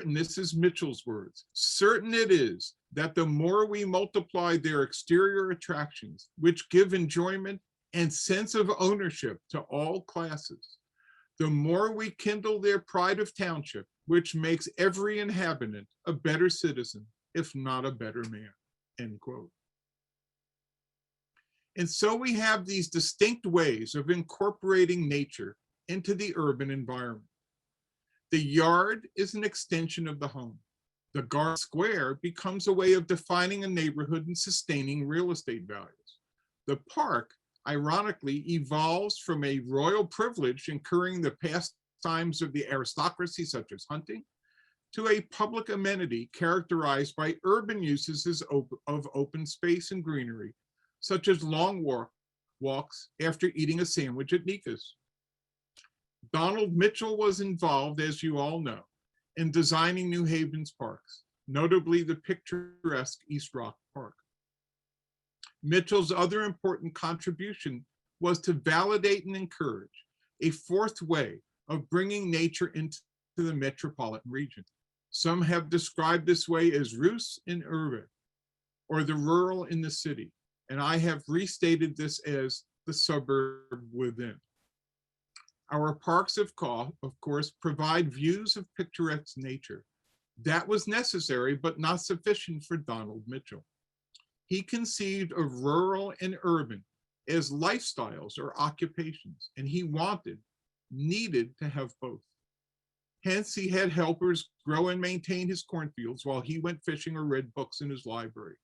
This is Mitchell's words. Certain it is that the more we multiply their exterior attractions, which give enjoyment and sense of ownership to all classes, the more we kindle their pride of township, which makes every inhabitant a better citizen, if not a better man, end quote. And so we have these distinct ways of incorporating nature into the urban environment. The yard is an extension of the home. The garden square becomes a way of defining a neighborhood and sustaining real estate values. The park, ironically, evolves from a royal privilege incurring the pastimes of the aristocracy, such as hunting, to a public amenity characterized by urban uses of open space and greenery, such as long walks after eating a sandwich at Nika's. Donald Mitchell was involved, as you all know, in designing New Haven's parks, notably the picturesque East Rock Park. Mitchell's other important contribution was to validate and encourage a fourth way of bringing nature into the metropolitan region. Some have described this way as rus in urbe, or the rural in the city, and I have restated this as the suburb within. Our parks, of course, provide views of picturesque nature. That was necessary, but not sufficient for Donald Mitchell. He conceived of rural and urban as lifestyles or occupations, and he needed to have both. Hence, he had helpers grow and maintain his cornfields while he went fishing or read books in his library.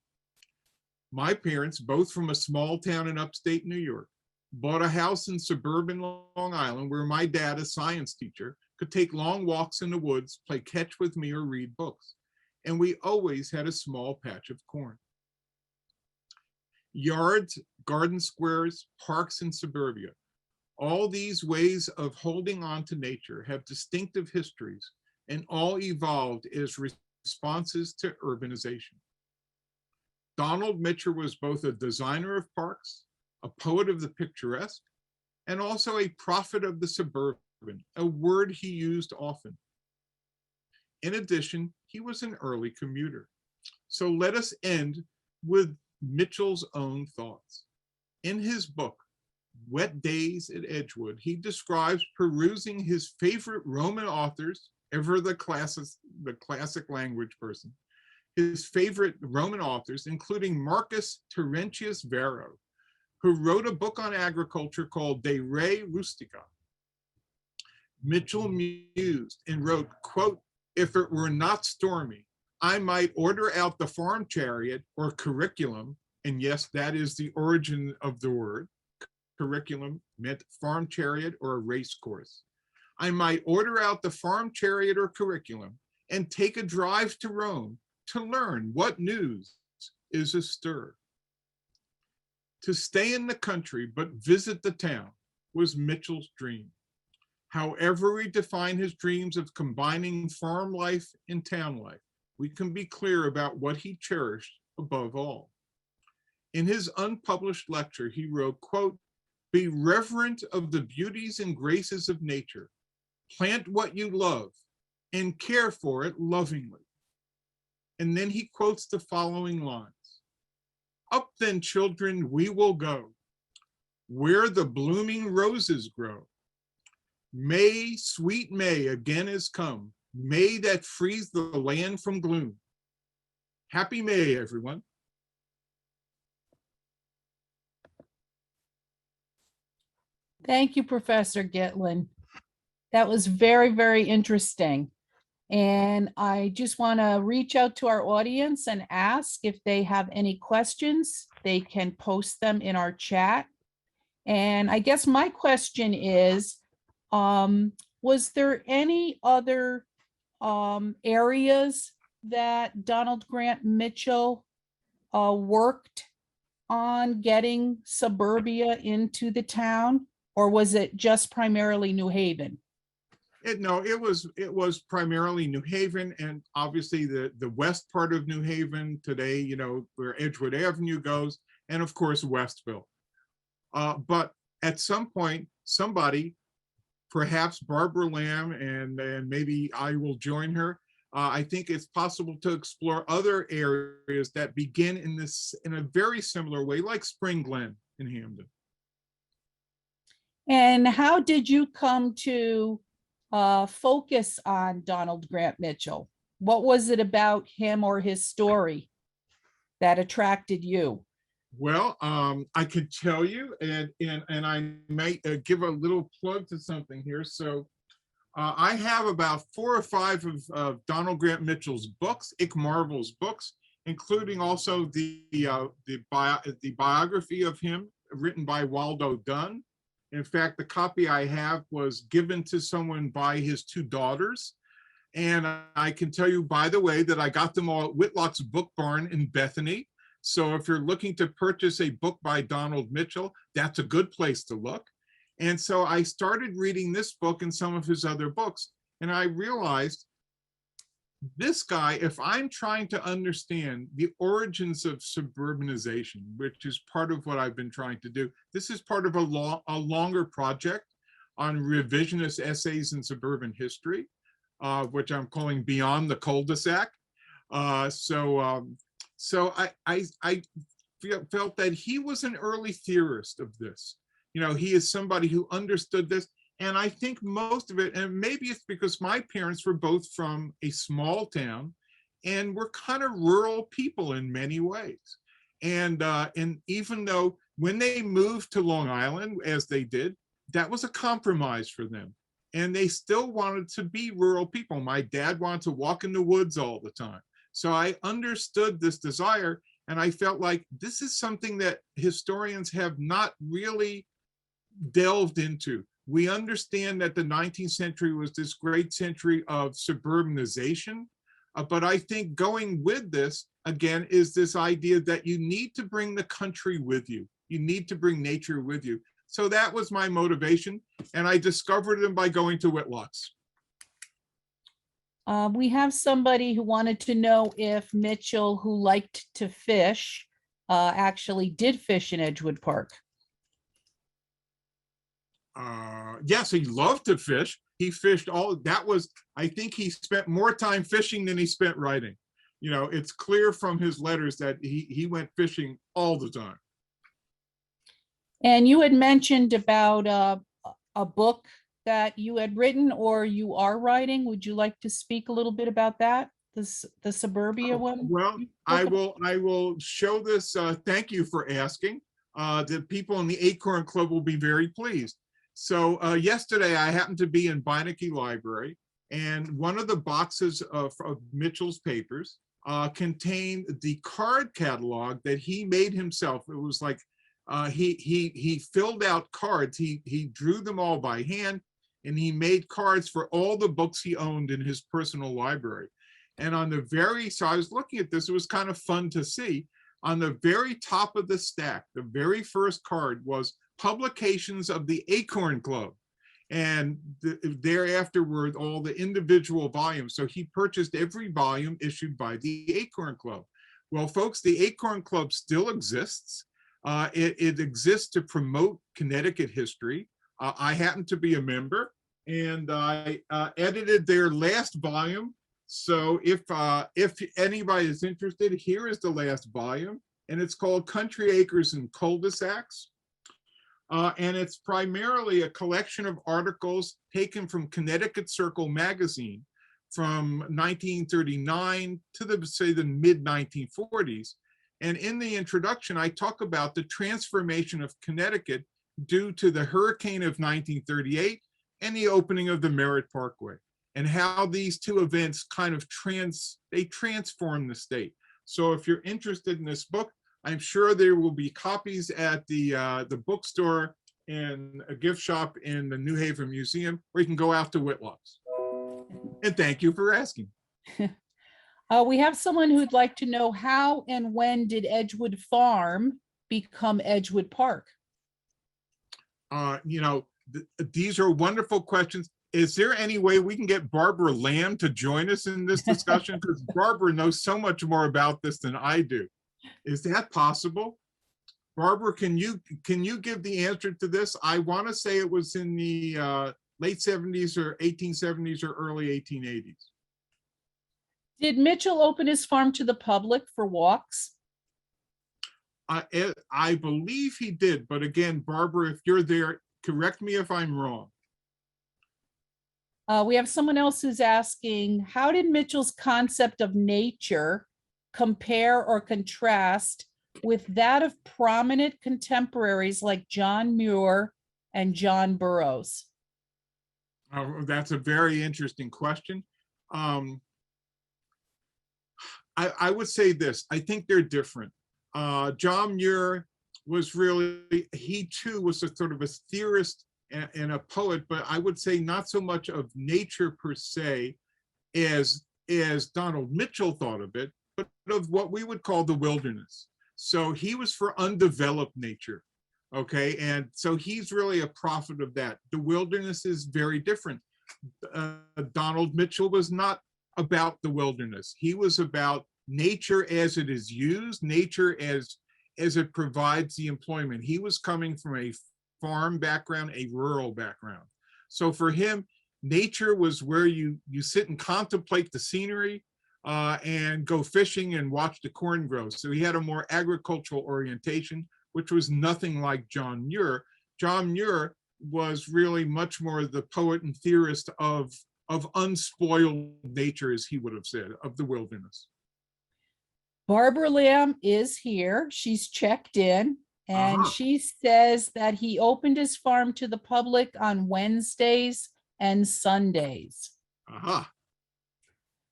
My parents, both from a small town in upstate New York, bought a house in suburban Long Island where my dad, a science teacher, could take long walks in the woods, play catch with me, or read books. And we always had a small patch of corn. Yards, garden squares, parks, and suburbia. All these ways of holding on to nature have distinctive histories and all evolved as responses to urbanization. Donald Mitchell was both a designer of parks, a poet of the picturesque, and also a prophet of the suburban, a word he used often. In addition, he was an early commuter. So let us end with Mitchell's own thoughts. In his book, Wet Days at Edgewood, he describes perusing his favorite Roman authors, ever the classic language person, his favorite Roman authors, including Marcus Terentius Varro, who wrote a book on agriculture called De Re Rustica. Mitchell mused and wrote, quote, if it were not stormy, I might order out the farm chariot or curriculum, and yes, that is the origin of the word. Curriculum meant farm chariot or a race course. I might order out the farm chariot or curriculum and take a drive to Rome to learn what news is astir. To stay in the country but visit the town was Mitchell's dream. However we define his dreams of combining farm life and town life, we can be clear about what he cherished above all. In his unpublished lecture, he wrote, quote, be reverent of the beauties and graces of nature, plant what you love, and care for it lovingly. And then he quotes the following lines. Up then, children, we will go, where the blooming roses grow. May, sweet May, again is come, May that frees the land from gloom. Happy May, everyone. Thank you, Professor Gitlin. That was very, very interesting. And I just want to reach out to our audience and ask if they have any questions. They can post them in our chat. And I guess my question is, was there any other areas that Donald Grant Mitchell worked on getting suburbia into the town, or was it just primarily New Haven? No, it was primarily New Haven, and obviously the west part of New Haven today, you know, where Edgewood Avenue goes, and of course Westville. But at some point, somebody, perhaps Barbara Lamb, and maybe I will join her. I think it's possible to explore other areas that begin in a very similar way, like Spring Glen in Hamden. And how did you come to focus on Donald Grant Mitchell? What was it about him or his story that attracted you? Well, I could tell you, and I might give a little plug to something here. So I have about 4 or 5 of Donald Grant Mitchell's books, Ick Marvel's books, including also the biography of him written by Waldo Dunn. In fact, the copy I have was given to someone by his 2 daughters. And I can tell you, by the way, that I got them all at Whitlock's Book Barn in Bethany. So if you're looking to purchase a book by Donald Mitchell, that's a good place to look. And so I started reading this book and some of his other books, and I realized this guy, if I'm trying to understand the origins of suburbanization, which is part of what I've been trying to do, this is part of a longer project on revisionist essays in suburban history, which I'm calling Beyond the Cul-de-sac. So I felt that he was an early theorist of this. You know, he is somebody who understood this. And I think most of it, and maybe it's because my parents were both from a small town and we're kind of rural people in many ways. And even though when they moved to Long Island, as they did, that was a compromise for them. And they still wanted to be rural people. My dad wanted to walk in the woods all the time. So I understood this desire, and I felt like this is something that historians have not really delved into. We understand that the 19th century was this great century of suburbanization, but I think going with this, again, is this idea that you need to bring the country with you. You need to bring nature with you. So that was my motivation, and I discovered them by going to Whitlock's. We have somebody who wanted to know if Mitchell, who liked to fish, actually did fish in Edgewood Park. Yes, he loved to fish. He fished I think he spent more time fishing than he spent writing. You know, it's clear from his letters that he went fishing all the time. And you had mentioned about a book that you had written or you are writing. Would you like to speak a little bit about that? The suburbia one? Well, I will show this. Thank you for asking. The people in the Acorn Club will be very pleased. So yesterday I happened to be in Beinecke Library, and one of the boxes of Mitchell's papers contained the card catalog that he made himself. It was like he filled out cards. He drew them all by hand, and he made cards for all the books he owned in his personal library. And on the so I was looking at this, it was kind of fun to see. On the very top of the stack, the very first card was publications of the Acorn Club. And thereafter were all the individual volumes. So he purchased every volume issued by the Acorn Club. Well, folks, the Acorn Club still exists. It exists to promote Connecticut history. I happen to be a member, and I edited their last volume. So if anybody is interested, here is the last volume, and it's called Country Acres and Cul-de-sacs. And it's primarily a collection of articles taken from Connecticut Circle magazine from 1939 to the mid 1940s. And in the introduction, I talk about the transformation of Connecticut due to the hurricane of 1938 and the opening of the Merritt Parkway, and how these two events kind of transformed the state. So if you're interested in this book, I'm sure there will be copies at the bookstore and a gift shop in the New Haven Museum, or you can go out to Whitlock's. And thank you for asking. We have someone who'd like to know how and when did Edgewood Farm become Edgewood Park? These are wonderful questions. Is there any way we can get Barbara Lamb to join us in this discussion? Because Barbara knows so much more about this than I do. Is that possible? Barbara, can you give the answer to this? I want to say it was in the late 70s or 1870s or early 1880s. Did Mitchell open his farm to the public for walks? I believe he did, but again, Barbara, if you're there, correct me if I'm wrong. We have someone else who's asking, how did Mitchell's concept of nature compare or contrast with that of prominent contemporaries like John Muir and John Burroughs? That's a very interesting question. I would say this, I think they're different. John Muir was really, he too was a sort of a theorist and a poet, but I would say not so much of nature per se as Donald Mitchell thought of it, but of what we would call the wilderness. So he was for undeveloped nature, okay? And so he's really a prophet of that. The wilderness is very different. Donald Mitchell was not about the wilderness. He was about nature as it is used, nature as it provides the employment. He was coming from a farm background, a rural background. So for him, nature was where you sit and contemplate the scenery and go fishing and watch the corn grow. So he had a more agricultural orientation, which was nothing like John Muir. John Muir was really much more the poet and theorist of unspoiled nature, as he would have said, of the wilderness. Barbara Lamb is here. She's checked in, and she says that he opened his farm to the public on Wednesdays and Sundays.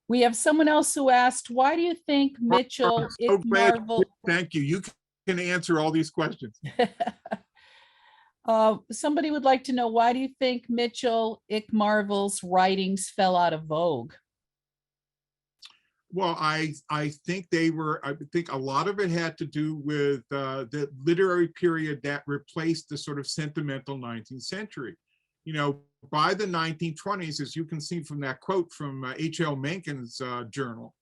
We have someone else who asked, why do you think Mitchell so thank you. You can answer all these questions. Somebody would like to know, why do you think Mitchell Marvel's writings fell out of vogue? Well, I think I think a lot of it had to do with the literary period that replaced the sort of sentimental 19th century. You know, by the 1920s, as you can see from that quote from H.L. Mencken's journal,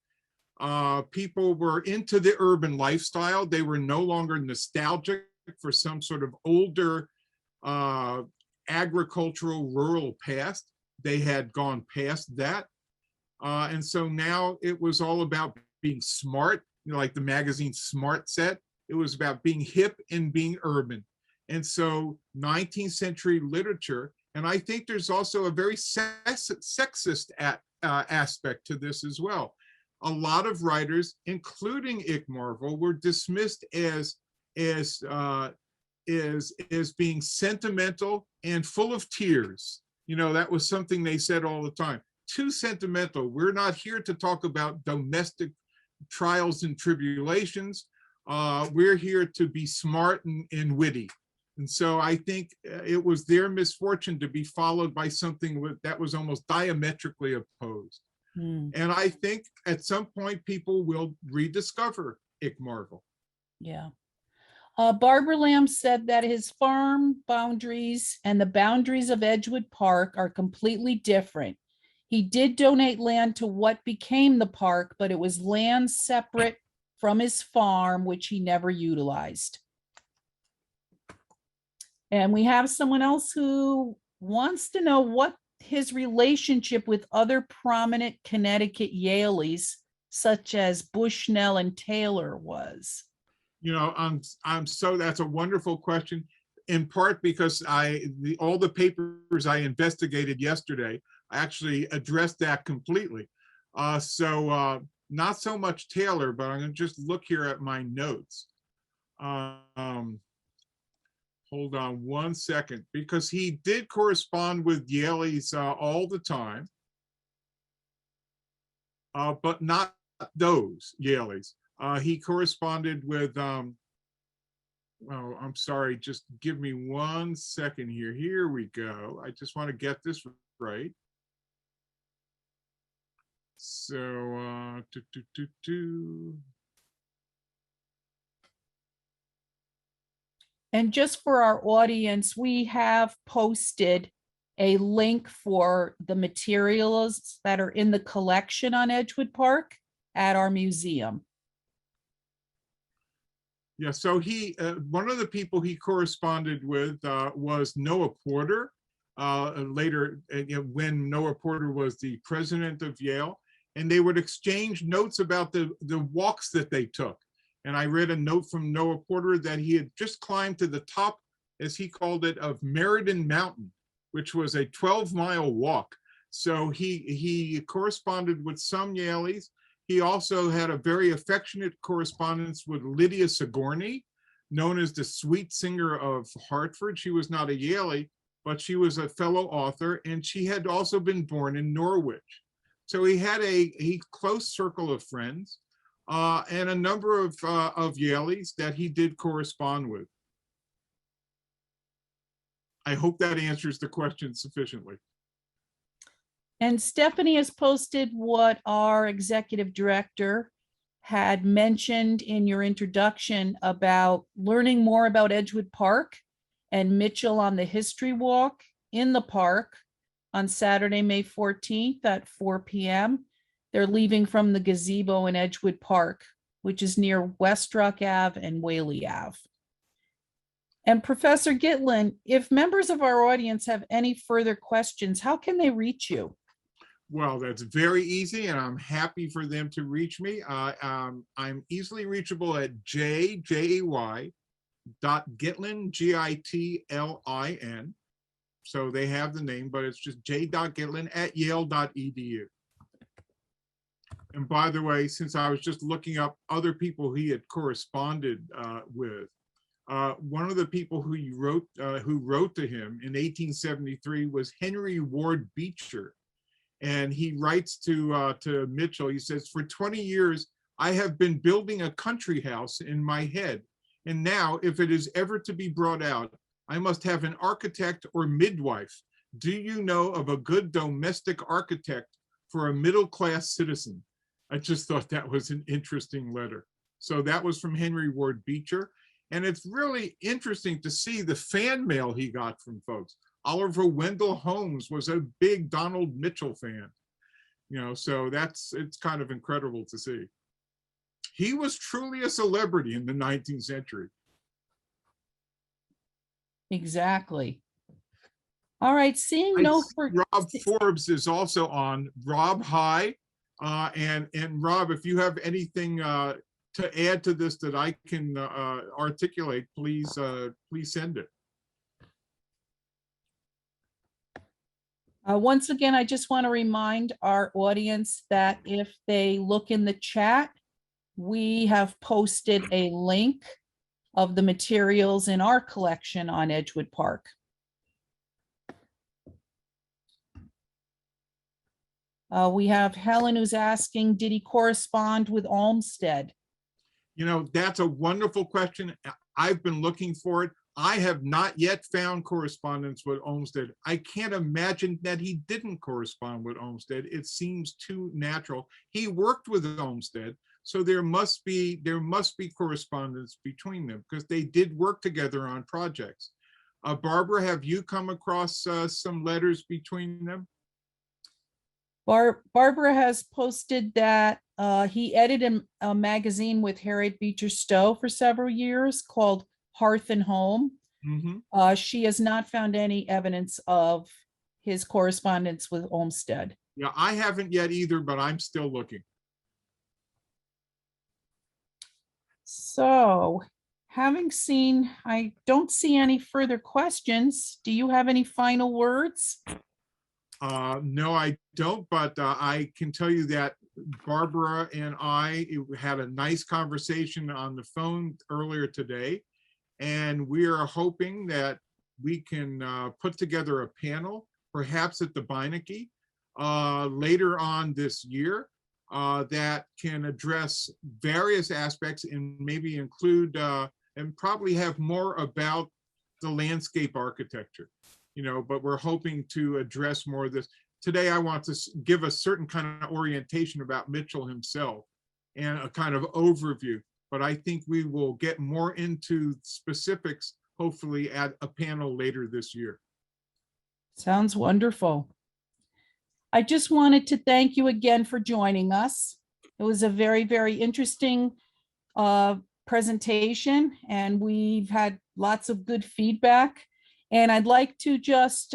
people were into the urban lifestyle. They were no longer nostalgic for some sort of older agricultural rural past. They had gone past that. And so now it was all about being smart, you know, like the magazine Smart Set. It was about being hip and being urban. And so 19th century literature, and I think there's also a very sexist aspect to this as well. A lot of writers, including Marvel, were dismissed as being sentimental and full of tears. You know, that was something they said all the time. Too sentimental. We're not here to talk about domestic trials and tribulations. We're here to be smart and witty. And so I think it was their misfortune to be followed by something that was almost diametrically opposed. And I think at some point people will rediscover Marvel. Yeah. Barbara Lamb said that his farm boundaries and the boundaries of Edgewood Park are completely different. He did donate land to what became the park, but it was land separate from his farm, which he never utilized. And we have someone else who wants to know what his relationship with other prominent Connecticut Yaleys, such as Bushnell and Taylor, was. You know, that's a wonderful question, in part because all the papers I investigated yesterday actually addressed that completely. Not so much Taylor, but I'm gonna just look here at my notes. Hold hold on one second, because he did correspond with Yaleys all the time, but not those Yaleys. He corresponded with, oh, I'm sorry, just give me 1 second here. Here we go. I just want to get this right. So, And just for our audience, we have posted a link for the materials that are in the collection on Edgewood Park at our museum. Yeah, so he, one of the people he corresponded with was Noah Porter. Later, when Noah Porter was the president of Yale, and they would exchange notes about the walks that they took. And I read a note from Noah Porter that he had just climbed to the top, as he called it, of Meriden Mountain, which was a 12-mile walk. So he corresponded with some Yaleys. He also had a very affectionate correspondence with Lydia Sigourney, known as the sweet singer of Hartford. She was not a Yaley, but she was a fellow author, and she had also been born in Norwich. So he had a close circle of friends and a number of Yaleys that he did correspond with. I hope that answers the question sufficiently. And Stephanie has posted what our executive director had mentioned in your introduction about learning more about Edgewood Park and Mitchell on the history walk in the park on Saturday, May 14th at 4 p.m. They're leaving from the gazebo in Edgewood Park, which is near West Rock Ave and Whaley Ave. And Professor Gitlin, if members of our audience have any further questions, how can they reach you? Well, that's very easy, and I'm happy for them to reach me. I'm easily reachable at Jay.Gitlin, Gitlin. So they have the name, but it's just j.gitlin@yale.edu. And by the way, since I was just looking up other people he had corresponded with, one of the people who wrote to him in 1873 was Henry Ward Beecher. And he writes to Mitchell, he says, "For 20 years, I have been building a country house in my head. And now, if it is ever to be brought out, I must have an architect or midwife. Do you know of a good domestic architect for a middle-class citizen?" I just thought that was an interesting letter. So that was from Henry Ward Beecher. And it's really interesting to see the fan mail he got from folks. Oliver Wendell Holmes was a big Donald Mitchell fan, so it's kind of incredible to see. He was truly a celebrity in the 19th century. Exactly. All right, seeing no further. Rob Forbes is also on. Rob, hi. And Rob, if you have anything to add to this that I can articulate, please send it. Once again, I just want to remind our audience that if they look in the chat, we have posted a link of the materials in our collection on Edgewood Park. We have Helen who's asking, did he correspond with Olmsted? That's a wonderful question. I've been looking for it. I have not yet found correspondence with Olmsted. I can't imagine that he didn't correspond with Olmsted. It seems too natural. He worked with Olmsted, so there must be correspondence between them because they did work together on projects. Barbara, have you come across some letters between them? Barbara has posted that he edited a magazine with Harriet Beecher Stowe for several years called Hearth and Home. Mm-hmm. She has not found any evidence of his correspondence with Olmsted. Yeah, I haven't yet either, but I'm still looking. So, having seen, I don't see any further questions. Do you have any final words? No, I don't, but I can tell you that Barbara and I had a nice conversation on the phone earlier today. And we are hoping that we can put together a panel, perhaps at the Beinecke, later on this year, that can address various aspects and maybe include and probably have more about the landscape architecture, but we're hoping to address more of this. Today, I want to give a certain kind of orientation about Mitchell himself and a kind of overview, but I think we will get more into specifics, hopefully at a panel later this year. Sounds wonderful. I just wanted to thank you again for joining us. It was a very, very interesting presentation, and we've had lots of good feedback. And I'd like to just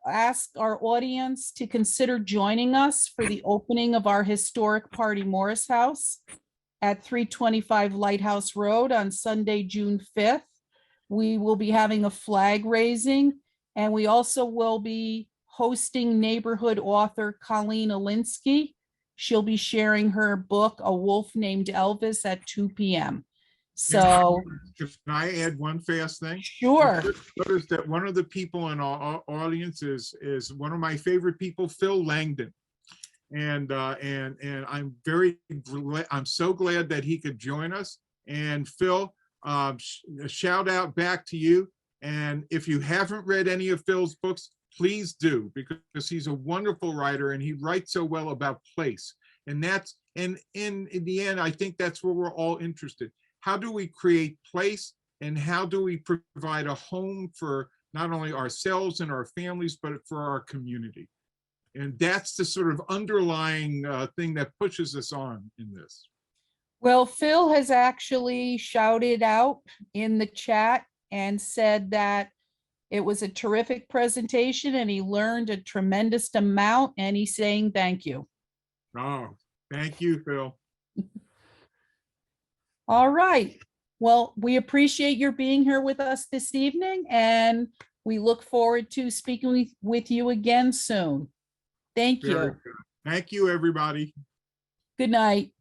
ask our audience to consider joining us for the opening of our historic Party Morris House at 325 Lighthouse Road on Sunday, June 5th. We will be having a flag raising, and we also will be hosting neighborhood author Colleen Alinsky. She'll be sharing her book, A Wolf Named Elvis, at 2 p.m. So, can I add one fast thing? Sure. Notice that one of the people in our audience is one of my favorite people, Phil Langdon. And I'm so glad that he could join us. And Phil, shout out back to you. And if you haven't read any of Phil's books, please do, because he's a wonderful writer and he writes so well about place. And in the end, I think that's where we're all interested. How do we create place, and how do we provide a home for not only ourselves and our families, but for our community? And that's the sort of underlying thing that pushes us on in this. Well, Phil has actually shouted out in the chat and said that it was a terrific presentation and he learned a tremendous amount, and he's saying thank you. Oh, thank you, Phil. All right. Well, we appreciate your being here with us this evening, and we look forward to speaking with you again soon. Thank you. Very good. Thank you, everybody. Good night.